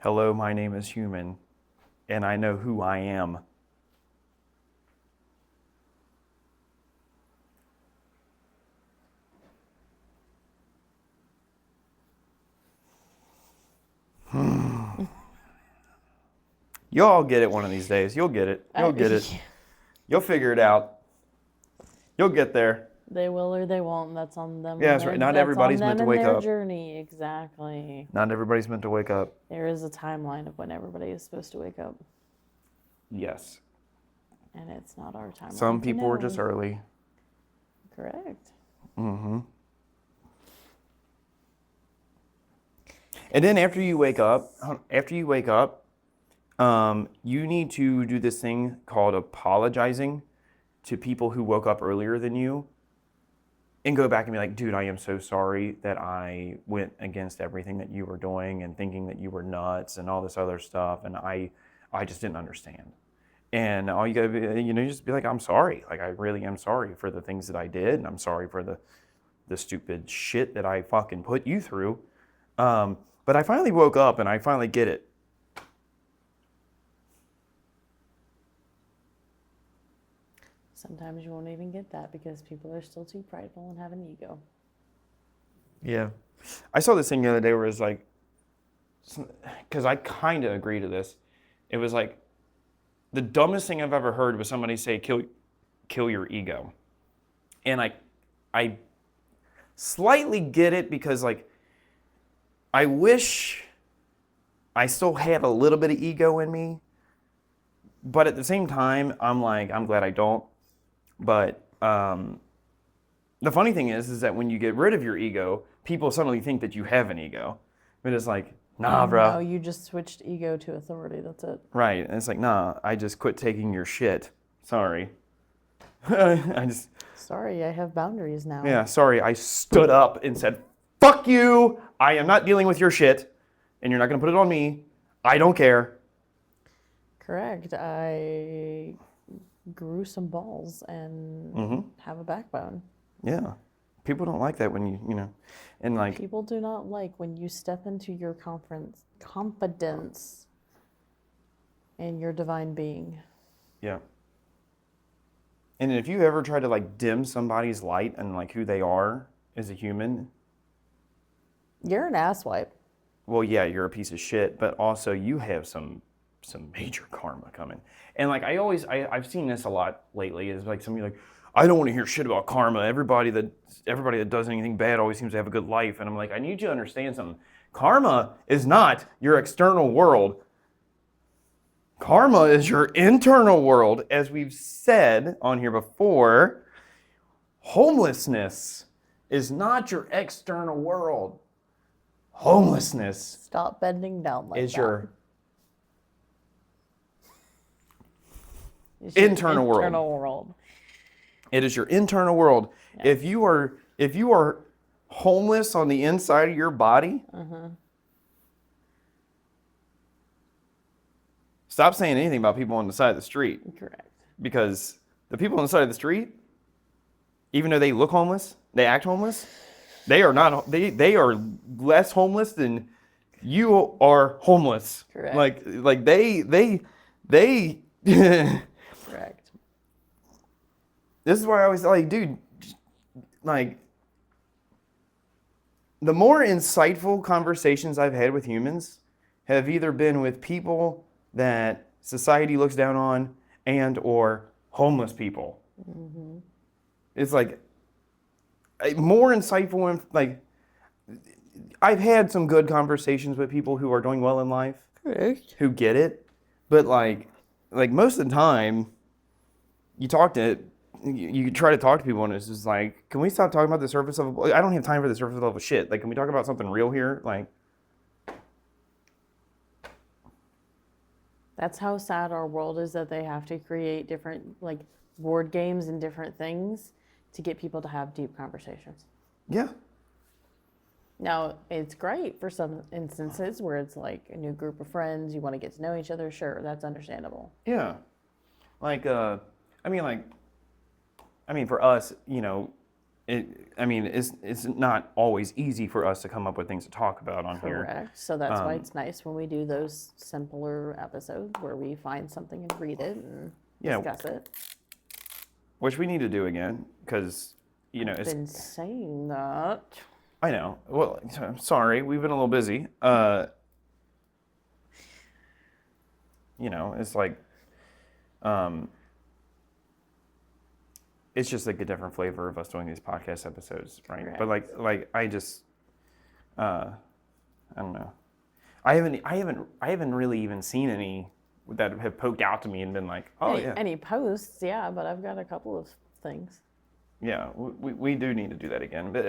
Hello, my name is Human, and I know who I am. Y'all get it one of these days. You'll get it. You'll get it. You'll figure it out. You'll get there. They will or they won't. That's on them. Yeah, that's right. Not everybody's meant to wake their up. Journey, exactly. Not everybody's meant to wake up. There is a timeline of when everybody is supposed to wake up, Yes. and it's not our timeline. Some people are know. just early. Correct. Mm-hmm. And then after you wake up, you need to do this thing called apologizing to people who woke up earlier than you, and go back and be like, dude, I am so sorry that I went against everything that you were doing and thinking that you were nuts and all this other stuff, and I just didn't understand. And all you gotta be, just be like, I'm sorry. Like, I really am sorry for the things that I did, and I'm sorry for the stupid shit that I fucking put you through. But I finally woke up and I finally get it. Sometimes you won't even get that because people are still too prideful and have an ego. Yeah. I saw this thing the other day where it was like, because I kind of agree to this. It was like, the dumbest thing I've ever heard was somebody say, kill your ego. And I slightly get it because, like, I wish I still had a little bit of ego in me. But at the same time, I'm glad I don't. But the funny thing is that when you get rid of your ego, people suddenly think that you have an ego. But it's like, nah, bro. No, you just switched ego to authority. That's it. Right. And it's like, nah, I just quit taking your shit. Sorry. Sorry, I have boundaries now. Yeah, sorry. I stood up and said, fuck you. I am not dealing with your shit. And you're not going to put it on me. I don't care. Correct. I grew some balls and have a backbone. Yeah. People don't like that when you and like. People do not like when you step into your confidence in your divine being. Yeah. And if you ever try to like dim somebody's light and like who they are as a human. You're an asswipe. Well, yeah, you're a piece of shit, but also you have some major karma coming. And like I've seen this a lot lately is like somebody like, I don't want to hear shit about karma. Everybody that does anything bad always seems to have a good life. And I'm like, I need you to understand something. Karma is not your external world. Karma is your internal world. As we've said on here before, homelessness is not your external world. Homelessness Stop bending down like is that. your It's your internal world. It is your internal world. Yes. If you are homeless on the inside of your body, stop saying anything about people on the side of the street. Correct. Because the people on the side of the street, even though they look homeless, they act homeless, they are not. They are less homeless than you are homeless. Correct. Like they. Correct. This is why I always like, dude, like, the more insightful conversations I've had with humans have either been with people that society looks down on and or homeless people. Mm-hmm. It's like more insightful and like I've had some good conversations with people who are doing well in life, Correct. who get it, but like like most of the time, you try to talk to people and it's just like, can we stop talking about the surface level? I don't have time for the surface level shit. Like, can we talk about something real here? Like, That's how sad our world is, that they have to create different like board games and different things to get people to have deep conversations. yeah. Now, it's great for some instances where it's like a new group of friends, you want to get to know each other, sure, that's understandable. Yeah. Like, I mean, for us, you know, it's not always easy for us to come up with things to talk about on here. Correct. So that's why it's nice when we do those simpler episodes where we find something and read it and discuss it. Which we need to do again, because, you know, Been saying that. I know. Well, I'm sorry, we've been a little busy. You know, it's like, it's just like a different flavor of us doing these podcast episodes, right? Correct. But like I just, I don't know. I haven't really even seen any that have poked out to me and been like, oh yeah. Any posts, yeah, but I've got a couple of things. Yeah, we do need to do that again. But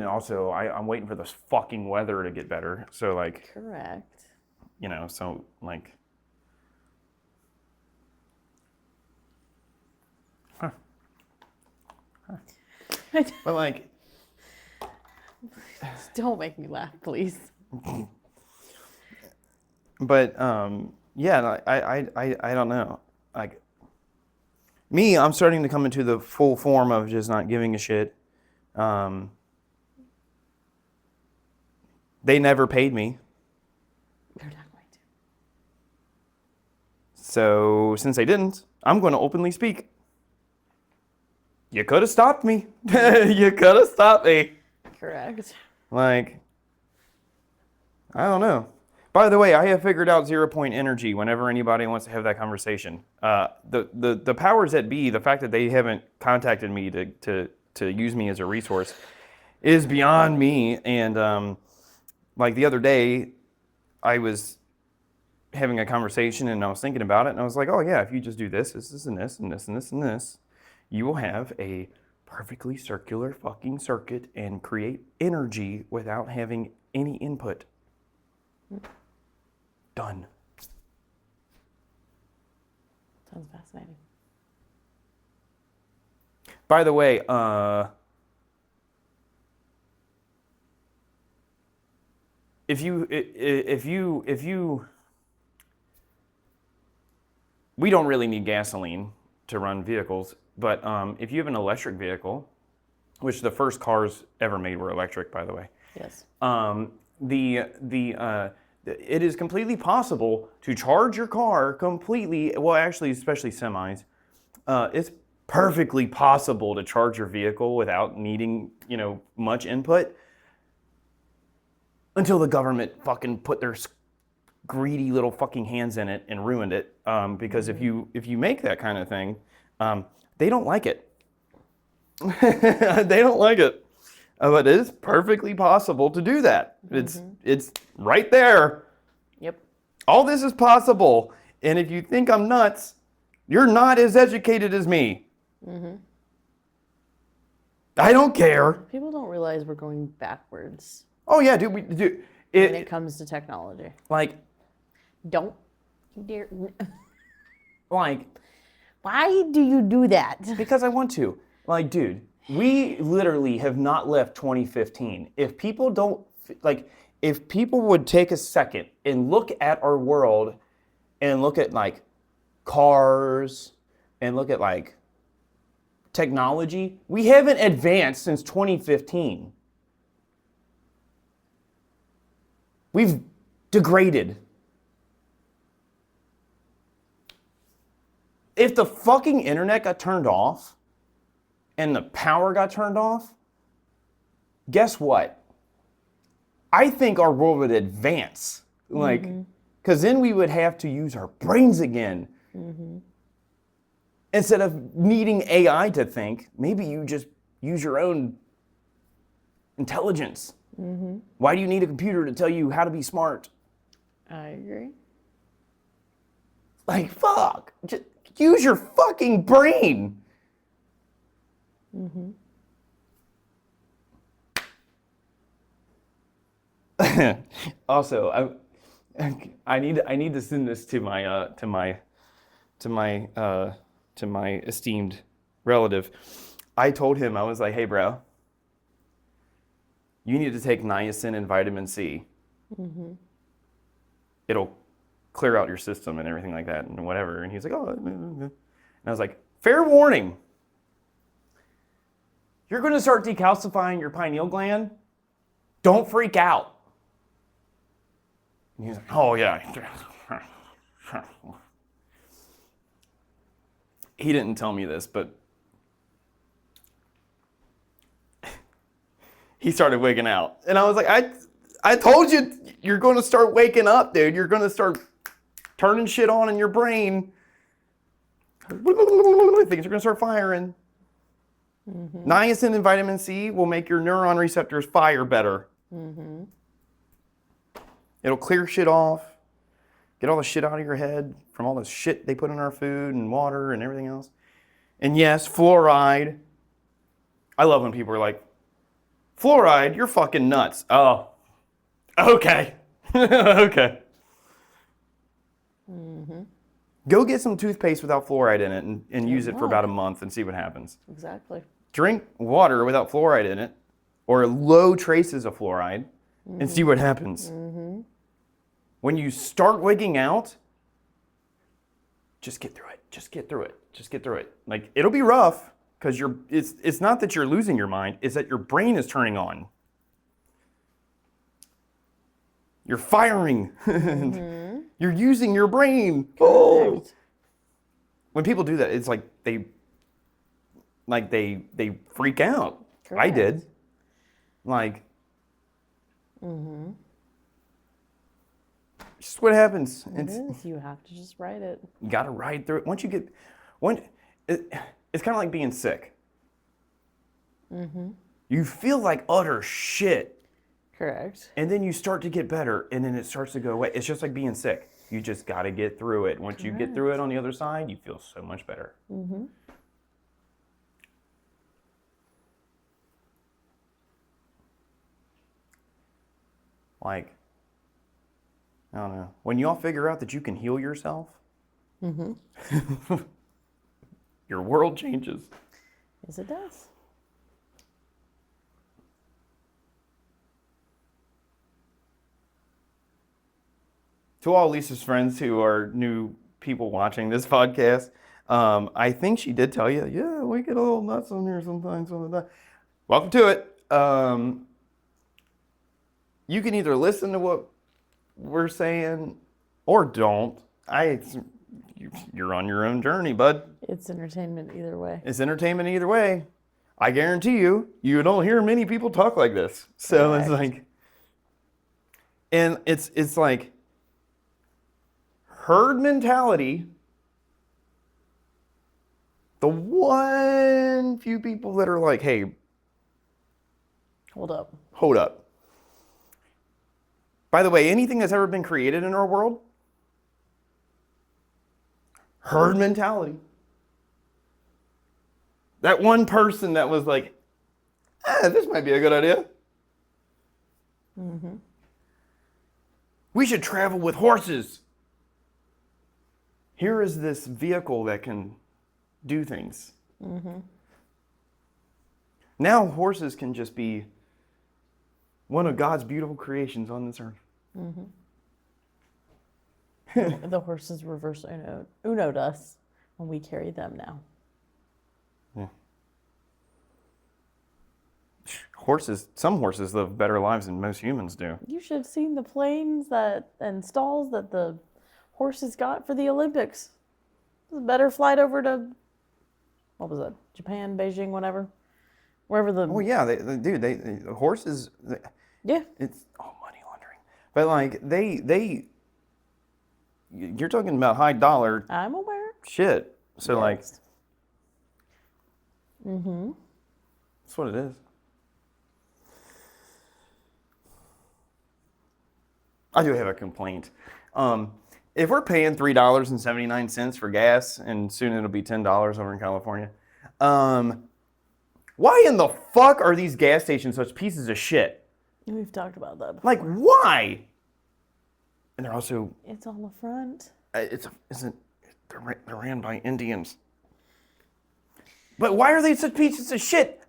also I'm waiting for this fucking weather to get better. So like, Correct. you know, so like, but like, Don't make me laugh, please. but yeah, I don't know. Like me, I'm starting to come into the full form of just not giving a shit. They never paid me. They're not going to. So since they didn't, I'm going to openly speak. You could have stopped me. You could have stopped me. Correct. Like, I don't know. By the way, I have figured out 0 point energy whenever anybody wants to have that conversation. The powers that be, the fact that they haven't contacted me to use me as a resource is beyond me. And like the other day, I was having a conversation and I was thinking about it and I was like, oh yeah, if you just do this, this, and this, and this, and this, and this, you will have a perfectly circular fucking circuit and create energy without having any input. Done. Sounds fascinating. By the way, we don't really need gasoline to run vehicles, but if you have an electric vehicle, which the first cars ever made were electric, by the way. Yes. It is completely possible to charge your car completely. Well, actually, especially semis, it's perfectly possible to charge your vehicle without needing, you know, much input. Until the government fucking put their greedy little fucking hands in it and ruined it. Because if you make that kind of thing, they don't like it. They don't like it. But it is perfectly possible to do that. It's right there. Yep. All this is possible. And if you think I'm nuts, you're not as educated as me. I don't care. People don't realize we're going backwards Oh yeah, dude. when it comes to technology. Like, Don't you dare. like, Why do you do that? because I want to. Like, dude, we literally have not left 2015. If people don't, like, if people would take a second and look at our world and look at, like, cars and look at, like, technology, we haven't advanced since 2015. We've degraded. If the fucking internet got turned off and the power got turned off, guess what? I think our world would advance. Like, because then we would have to use our brains again. Instead of needing AI to think, maybe you just use your own intelligence. Why do you need a computer to tell you how to be smart? I agree. Like, fuck. Just use your fucking brain. Mm-hmm. Also, I need to send this to my esteemed relative. I told him, I was like, hey, bro, you need to take niacin and vitamin C. Mm-hmm. It'll clear out your system and everything like that and whatever. And he's like, oh. And I was like, fair warning. You're going to start decalcifying your pineal gland. Don't freak out. And he's like, oh, yeah. He didn't tell me this, but he started waking out. And I was like, I told you, you're going to start waking up, dude. You're going to start turning shit on in your brain. Things are going to start firing. Mm-hmm. Niacin and vitamin C will make your neuron receptors fire better. Mm-hmm. It'll clear shit off. Get all the shit out of your head from all the shit they put in our food and water and everything else. And yes, fluoride. I love when people are like, fluoride, you're fucking nuts. Oh, okay. Okay. Mm-hmm. Go get some toothpaste without fluoride in it and use it for about a month and see what happens. Exactly. Drink water without fluoride in it or low traces of fluoride and see what happens. Mm-hmm. When you start wigging out, just get through it. Just get through it. Just get through it. Like, it'll be rough because it's not that you're losing your mind, it's that your brain is turning on. You're firing. Mm-hmm. You're using your brain. Oh. When people do that, it's like they freak out. Correct. I did. Like, mm-hmm. It's just what happens. It is. You have to just write it. You got to ride through it. It's kind of like being sick. Mm-hmm. You feel like utter shit. Correct. And then you start to get better, and then it starts to go away. It's just like being sick. You just got to get through it. Once you get through it on the other side, you feel so much better. Mm-hmm. Like, I don't know. When y'all figure out that you can heal yourself, mm-hmm. Your world changes. Yes, it does. To all Lisa's friends who are new people watching this podcast, I think she did tell you, yeah, we get a little nuts on here sometimes. Welcome to it. You can either listen to what we're saying or don't. You're on your own journey, bud. It's entertainment either way. It's entertainment either way. I guarantee you don't hear many people talk like this. So correct. It's like, and it's like herd mentality. The one few people that are like, hey, hold up. By the way, anything that's ever been created in our world, herd mentality. That one person that was like, this might be a good idea. Mm-hmm. We should travel with horses. Here is this vehicle that can do things. Mm-hmm. Now horses can just be one of God's beautiful creations on this earth. Mm-hmm. The horses reverse uno'd us when we carry them now. Yeah. Some horses live better lives than most humans do. You should have seen the planes and stalls that the horses got for the Olympics. It was a better flight over to, what was it, Japan, Beijing, whatever. Wherever the... Oh, yeah, the horses... Yeah. It's money laundering. But like, you're talking about high dollar... I'm aware. Shit. So yes. Like... Mm-hmm. That's what it is. I do have a complaint. if we're paying $3.79 for gas, and soon it'll be $10 over in California, why in the fuck are these gas stations such pieces of shit? We've talked about that before. Like, why? And they're also... It's on the front. They're ran by Indians. But why are they such pieces of shit?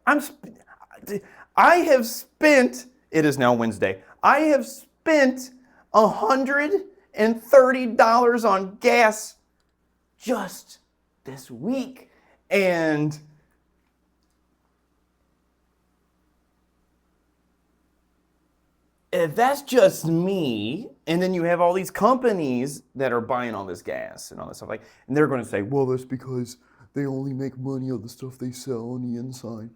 I have spent... It is now Wednesday. I have spent $130 on gas just this week. And if that's just me, and then you have all these companies that are buying all this gas and all this stuff, and they're going to say, well, that's because they only make money on the stuff they sell on the inside.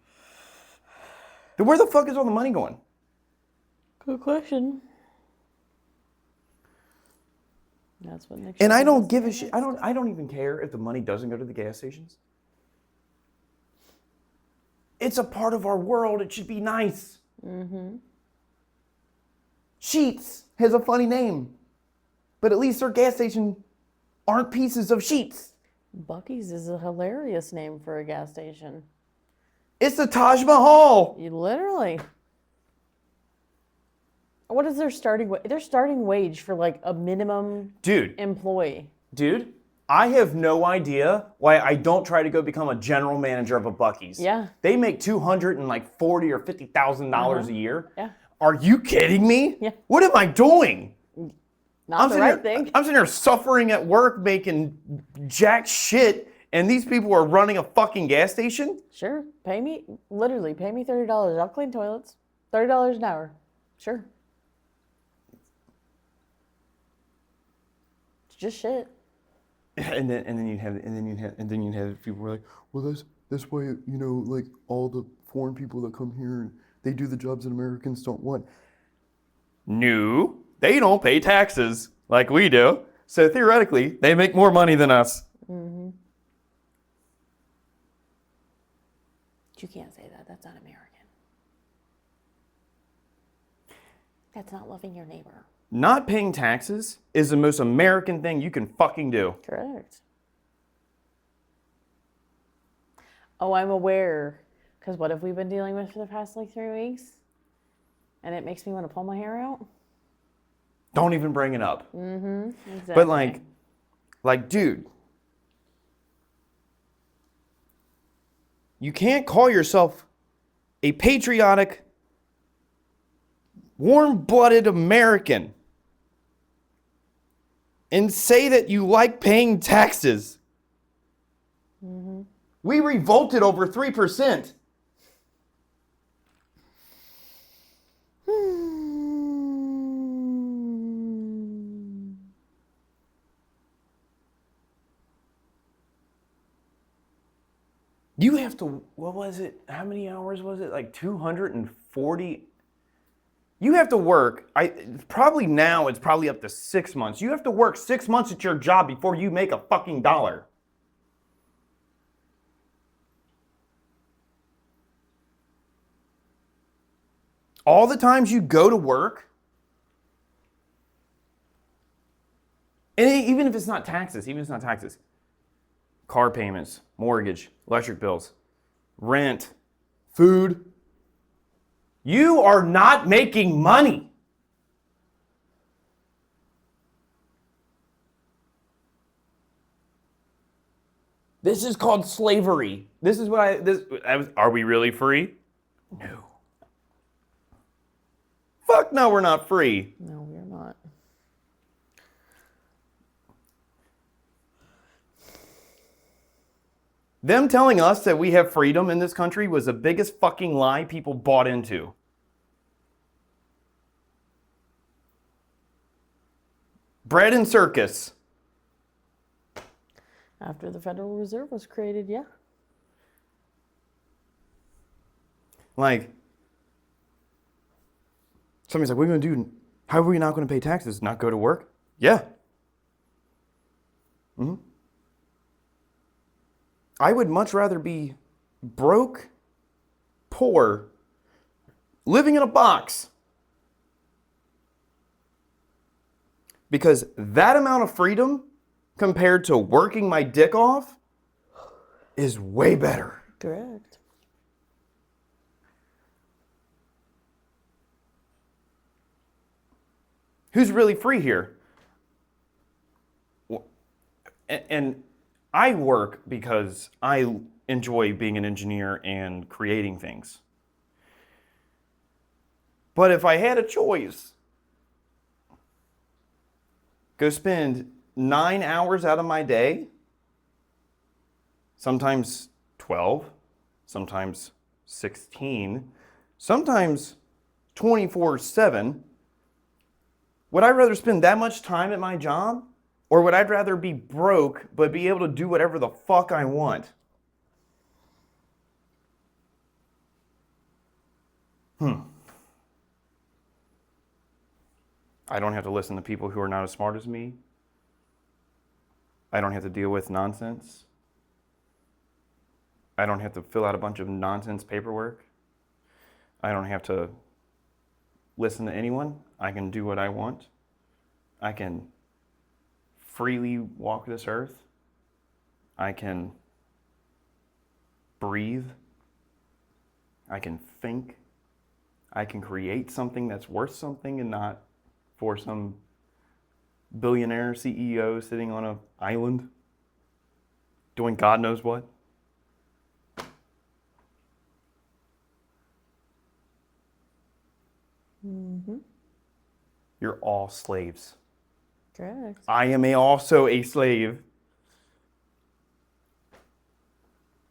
Then where the fuck is all the money going? Good question. That's what And I don't give a shit. I don't even care if the money doesn't go to the gas stations. It's a part of our world. It should be nice. Mm-hmm. Sheetz has a funny name, but at least their gas station aren't pieces of sheets. Buc-ee's is a hilarious name for a gas station. It's the Taj Mahal. You literally. What is their starting wage? Their starting wage for like a minimum employee. Dude, I have no idea why I don't try to go become a general manager of a Buc-ee's. Yeah. They make $240,000 or $50,000 a year. Yeah. Are you kidding me? Yeah. What am I doing? Not the right thing. I'm sitting here suffering at work, making jack shit, and these people are running a fucking gas station? Sure. Pay me $30. I'll clean toilets. $30 an hour. Sure. It's just shit. And then you have people who are like, well, that's why, like all the foreign people that come here, they do the jobs that Americans don't want. No, they don't pay taxes like we do. So theoretically, they make more money than us. Mm-hmm. But you can't say that. That's not American. That's not loving your neighbor. Not paying taxes is the most American thing you can fucking do. Correct. Oh, I'm aware. Because what have we been dealing with for the past 3 weeks? And it makes me want to pull my hair out? Don't even bring it up. Mm-hmm. Exactly. But like, dude, you can't call yourself a patriotic, warm-blooded American and say that you like paying taxes. Mm-hmm. We revolted over 3%. You have to, what was it? How many hours was it? Like 240. You have to work, probably now it's probably up to 6 months. You have to work 6 months at your job before you make a fucking dollar. All the times you go to work, and even if it's not taxes, car payments, mortgage, electric bills, rent, food, you are not making money. This is called slavery. This is what are we really free? No. Fuck no, we're not free. No, we're not. Them telling us that we have freedom in this country was the biggest fucking lie people bought into. Bread and circus. After the Federal Reserve was created, yeah. Like, somebody's like, what are we going to do? How are we not going to pay taxes? Not go to work? Yeah. Mm-hmm. I would much rather be broke, poor, living in a box, Because that amount of freedom compared to working my dick off is way better. Correct. Who's really free here? And I work because I enjoy being an engineer and creating things. But if I had a choice, go spend 9 hours out of my day, sometimes 12, sometimes 16, sometimes 24/7, would I rather spend that much time at my job? Or would I rather be broke but be able to do whatever the fuck I want? I don't have to listen to people who are not as smart as me. I don't have to deal with nonsense. I don't have to fill out a bunch of nonsense paperwork. I don't have to listen to anyone. I can do what I want. I can freely walk this earth. I can breathe. I can think. I can create something that's worth something and not for some billionaire CEO sitting on an island doing God knows what. Mm-hmm. You're all slaves. Correct. I am also a slave.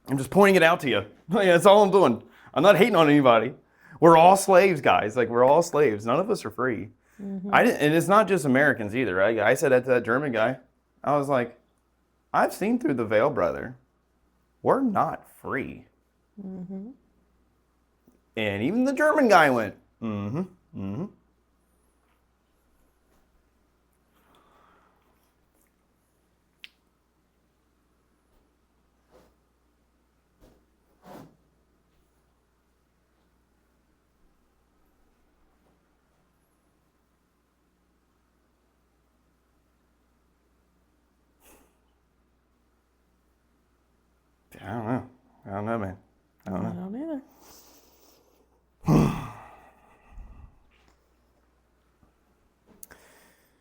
I'm just pointing it out to you. That's all I'm doing. I'm not hating on anybody. We're all slaves, guys. Like, we're all slaves. None of us are free. Mm-hmm. And it's not just Americans either, right? I said that to that German guy. I was like, I've seen through the veil, brother. We're not free. Mm-hmm. And even the German guy went, mm-hmm, mm-hmm. I don't know. I don't know, man. I don't know. I don't either.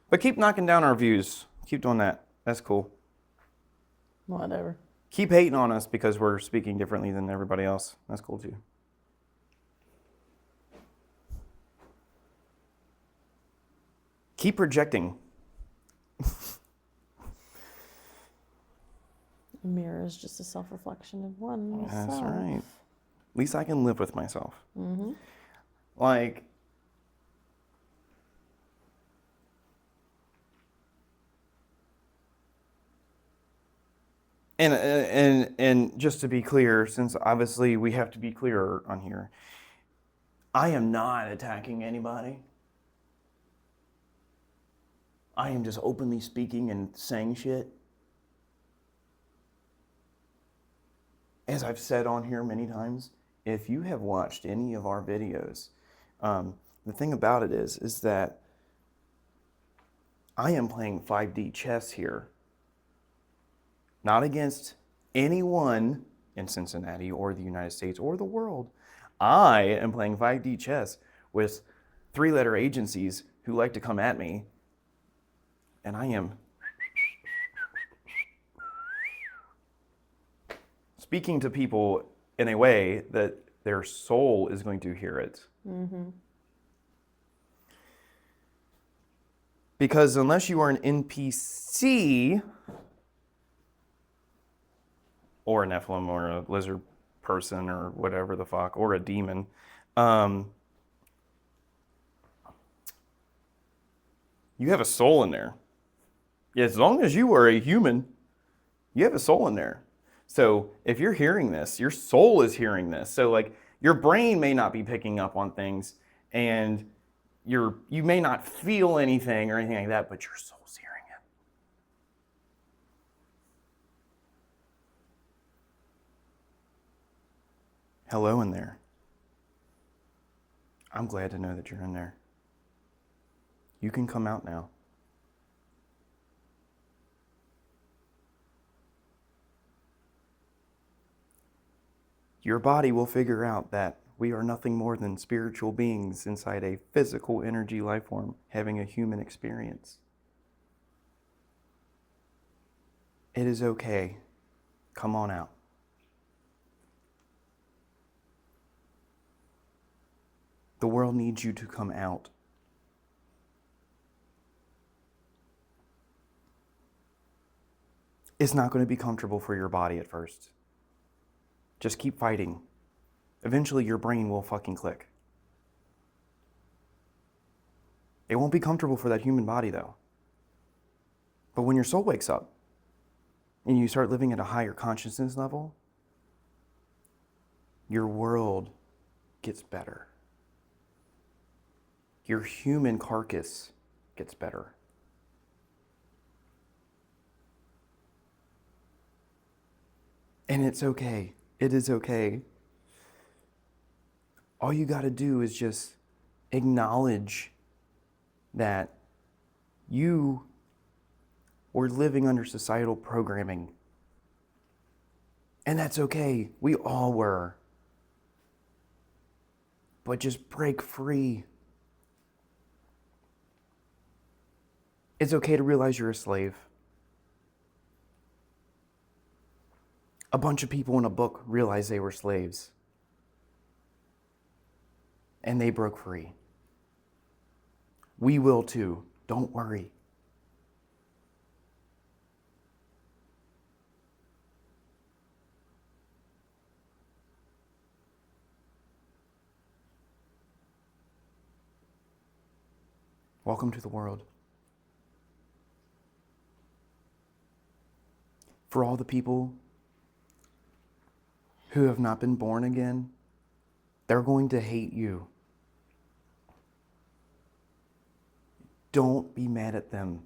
But keep knocking down our views. Keep doing that. That's cool. Whatever. Keep hating on us because we're speaking differently than everybody else. That's cool too. Keep projecting. A mirror is just a self-reflection of oneself. That's right. At least I can live with myself. Mm-hmm. Like, and just to be clear, since obviously we have to be clearer on here, I am not attacking anybody. I am just openly speaking and saying shit. As I've said on here many times, if you have watched any of our videos, the thing about it is that I am playing 5D chess here. Not against anyone in Cincinnati or the United States or the world. I am playing 5D chess with 3-letter agencies who like to come at me. And I am speaking to people in a way that their soul is going to hear it. Mm-hmm. Because unless you are an NPC, or a Nephilim, or a lizard person, or whatever the fuck, or a demon, you have a soul in there. As long as you are a human, you have a soul in there. So if you're hearing this, your soul is hearing this. So like, your brain may not be picking up on things, and you may not feel anything or anything like that, but your soul's hearing it. Hello in there. I'm glad to know that you're in there. You can come out now. Your body will figure out that we are nothing more than spiritual beings inside a physical energy life form having a human experience. It is okay. Come on out. The world needs you to come out. It's not going to be comfortable for your body at first. Just keep fighting. Eventually your brain will fucking click. It won't be comfortable for that human body though. But when your soul wakes up and you start living at a higher consciousness level, your world gets better. Your human carcass gets better. And it's okay. It is okay. All you got to do is just acknowledge that you were living under societal programming. And that's okay. We all were. But just break free. It's okay to realize you're a slave. A bunch of people in a book realized they were slaves. And they broke free. We will too. Don't worry. Welcome to the world. For all the people who have not been born again, they're going to hate you. Don't be mad at them.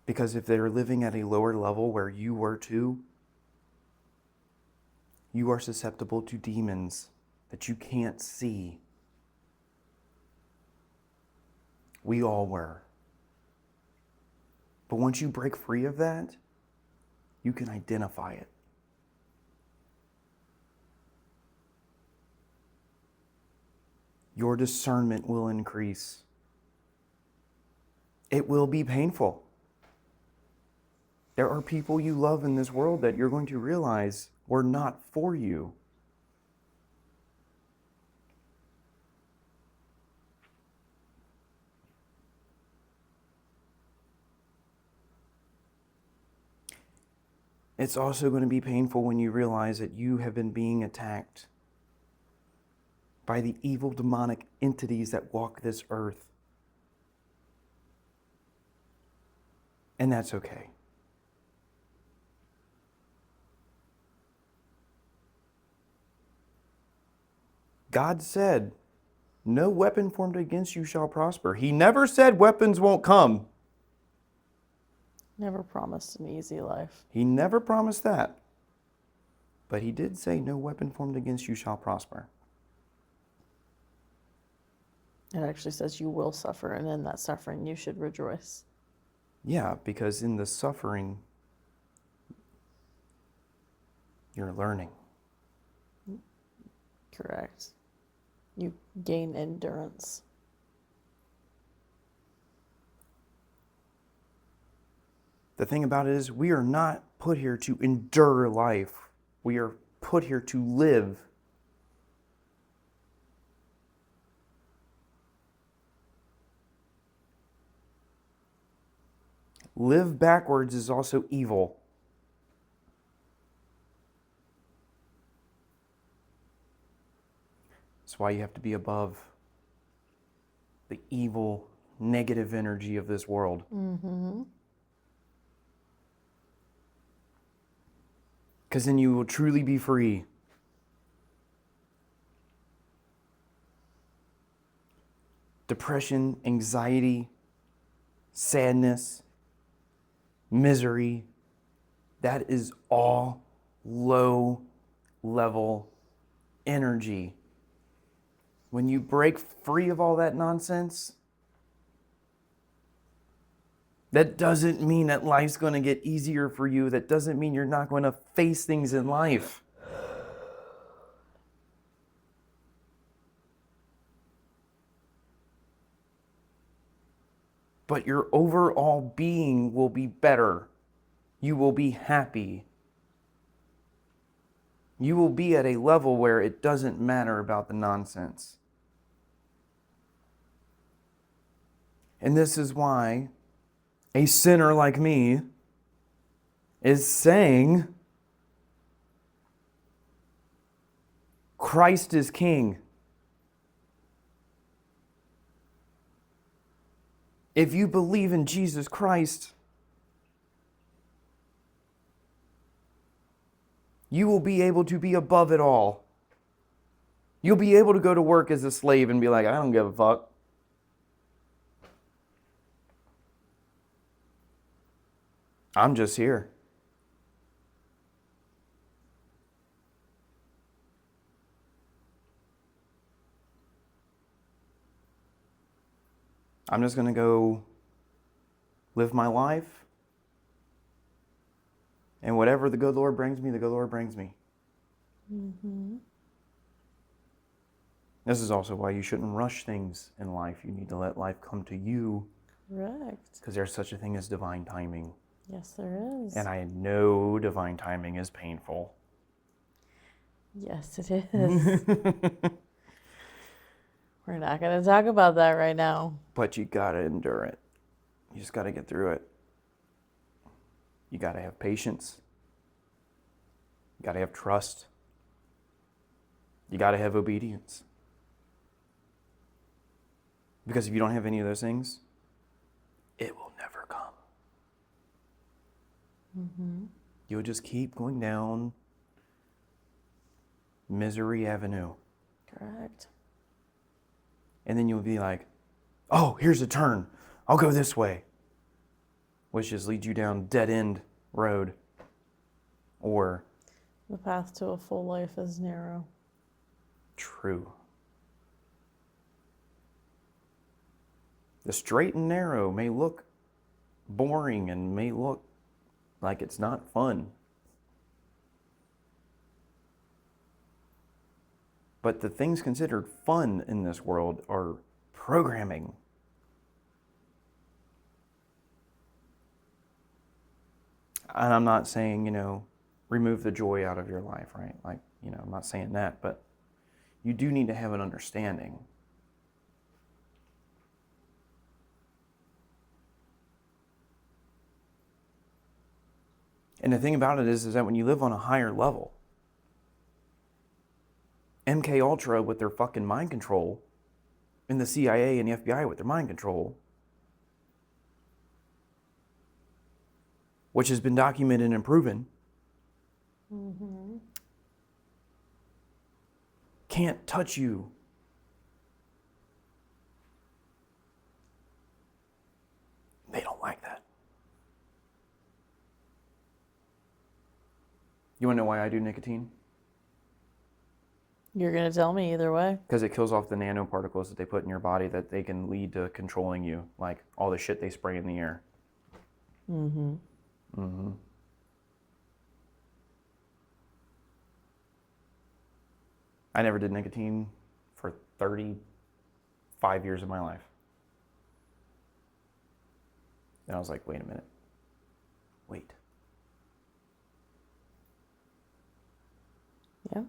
Because if they're living at a lower level where you were too, you are susceptible to demons that you can't see. We all were. But once you break free of that, you can identify it. Your discernment will increase. It will be painful. There are people you love in this world that you're going to realize were not for you. It's also going to be painful when you realize that you have been being attacked by the evil demonic entities that walk this earth. And that's okay. God said, "No weapon formed against you shall prosper." He never said weapons won't come. Never promised an easy life. He never promised that. But he did say, "No weapon formed against you shall prosper." It actually says you will suffer, and in that suffering you should rejoice. Yeah, because in the suffering, you're learning. Correct. You gain endurance. The thing about it is, we are not put here to endure life. We are put here to live. Live backwards is also evil. That's why you have to be above the evil, negative energy of this world. Mm-hmm. Because then you will truly be free. Depression, anxiety, sadness, misery, that is all low level energy. When you break free of all that nonsense, That doesn't mean that life's going to get easier for you. That doesn't mean you're not going to face things in life. But your overall being will be better. You will be happy. You will be at a level where it doesn't matter about the nonsense. And this is why a sinner like me is saying, Christ is King. If you believe in Jesus Christ, you will be able to be above it all. You'll be able to go to work as a slave and be like, I don't give a fuck. I'm just here. I'm just going to go live my life. And whatever the good Lord brings me, the good Lord brings me. Mm-hmm. This is also why you shouldn't rush things in life. You need to let life come to you. Correct. Because there's such a thing as divine timing. Yes, there is. And I know divine timing is painful. Yes, it is. We're not going to talk about that right now. But you got to endure it. You just got to get through it. You got to have patience. You got to have trust. You got to have obedience. Because if you don't have any of those things, it will never come. Mm-hmm. You'll just keep going down Misery Avenue. Correct. And then you'll be like, oh, here's a turn. I'll go this way. Which just leads you down dead end road. Or The path to a full life is narrow. true. The straight and narrow may look boring and may look like it's not fun. But the things considered fun in this world are programming. And I'm not saying, remove the joy out of your life, right? Like, I'm not saying that, but you do need to have an understanding. And the thing about it is that when you live on a higher level, MK Ultra with their fucking mind control, and the CIA and the FBI with their mind control, which has been documented and proven, Mm-hmm. can't touch you. They don't like that. You want to know why I do nicotine? You're going to tell me either way. Because it kills off the nanoparticles that they put in your body that they can lead to controlling you, like all the shit they spray in the air. Mm-hmm. Mm-hmm. I never did nicotine for 35 years of my life. And I was like, wait a minute. Wait. Yeah.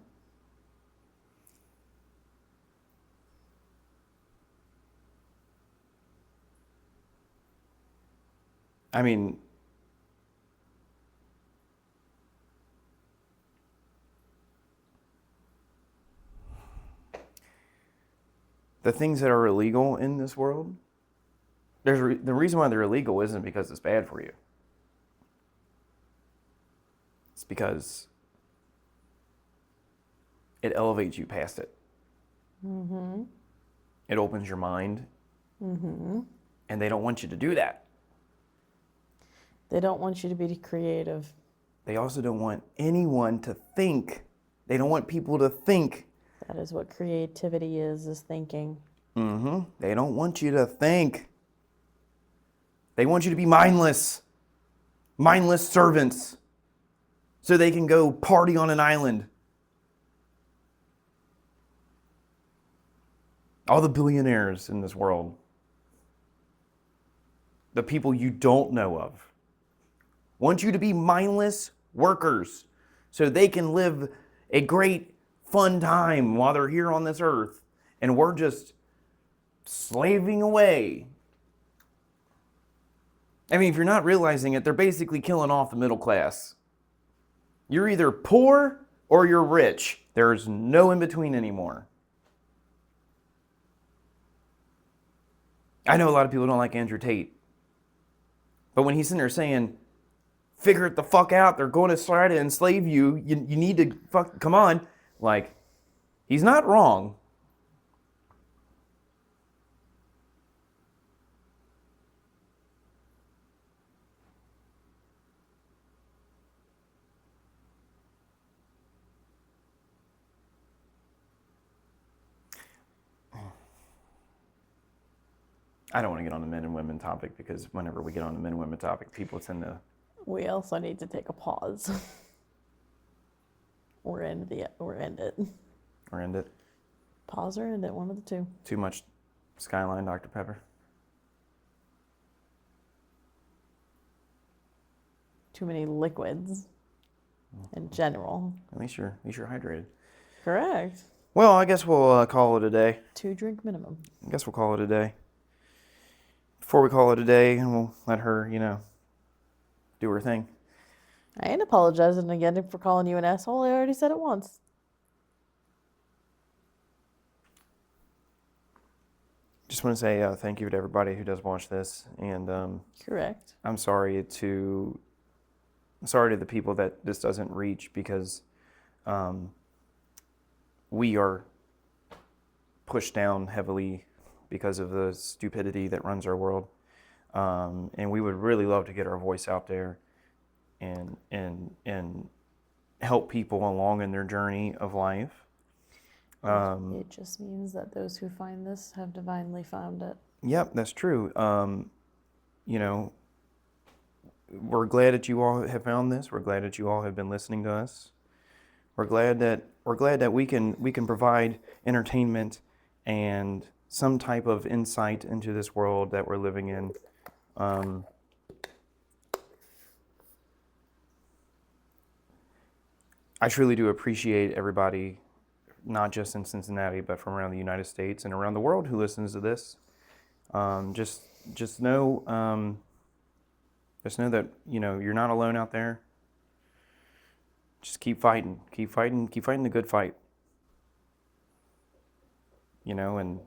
I mean, the things that are illegal in this world, the reason why they're illegal isn't because it's bad for you. It's because it elevates you past it. Mm-hmm. It opens your mind. Mm-hmm. And they don't want you to do that. They don't want you to be creative. They also don't want anyone to think. They don't want people to think. That is what creativity is thinking. Mm-hmm. They don't want you to think. They want you to be mindless servants, so they can go party on an island. All the billionaires in this world, the people you don't know of, want you to be mindless workers so they can live a great, fun time while they're here on this earth. And we're just slaving away. I mean, if you're not realizing it, they're basically killing off the middle class. You're either poor or you're rich. There's no in between anymore. I know a lot of people don't like Andrew Tate. But when he's sitting there saying, figure it the fuck out, they're going to try to enslave you, you need to come on. Like, he's not wrong. I don't want to get on the men and women topic, because whenever we get on the men and women topic, people tend to... We also need to take a pause. Or end it. Or end it. Pause or end it, one of the two. Too much Skyline Dr. Pepper. Too many liquids in general. At least you're hydrated. Correct. Well, I guess we'll call it a day. 2 drink minimum. I guess we'll call it a day. Before we call it a day, and we'll let her, do her thing. I ain't apologizing again for calling you an asshole. I already said it once. Just want to say thank you to everybody who does watch this, and Correct. I'm sorry to the people that this doesn't reach, because we are pushed down heavily because of the stupidity that runs our world, and we would really love to get our voice out there and help people along in their journey of life. It just means that those who find this have divinely found it. Yep, that's true. We're glad that you all have found this. We're glad that you all have been listening to us. We're glad that we can provide entertainment and some type of insight into this world that we're living in. I truly do appreciate everybody, not just in Cincinnati, but from around the United States and around the world, who listens to this. Just know that you're not alone out there. Just keep fighting the good fight. And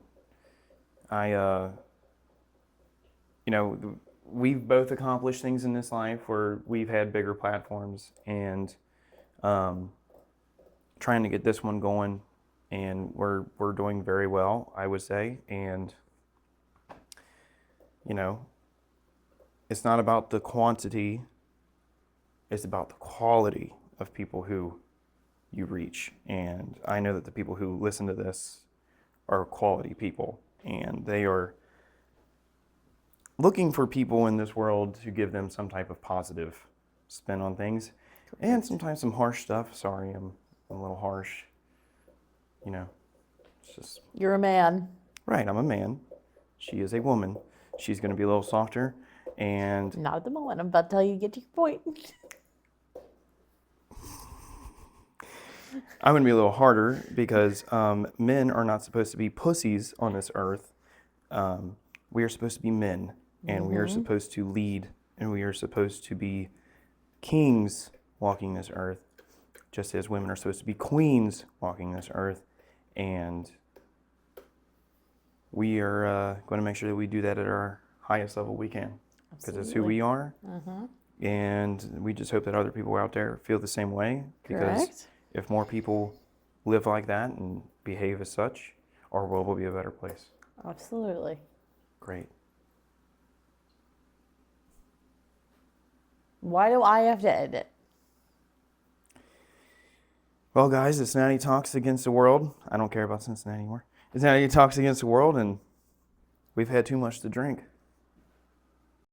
we've both accomplished things in this life where we've had bigger platforms, and trying to get this one going, and we're doing very well, I would say. And it's not about the quantity, it's about the quality of people who you reach. And I know that the people who listen to this are quality people, and they are looking for people in this world to give them some type of positive spin on things. Correct. And sometimes some harsh stuff. Sorry, I'm a little harsh. It's just... You're a man. Right, I'm a man. She is a woman. She's going to be a little softer, and... Not at the moment. I'm about to tell you, get to your point. I'm going to be a little harder, because men are not supposed to be pussies on this earth. We are supposed to be men, and we are supposed to lead, and we are supposed to be kings walking this earth, just as women are supposed to be queens walking this earth. And we are going to make sure that we do that at our highest level we can, because it's who we are. And we just hope that other people out there feel the same way, because Correct. If more people live like that and behave as such, our world will be a better place. Absolutely. Great. Why do I have to end it? Well, guys, Cincinnati talks against the world. I don't care about Cincinnati anymore. Cincinnati talks against the world, and we've had too much to drink.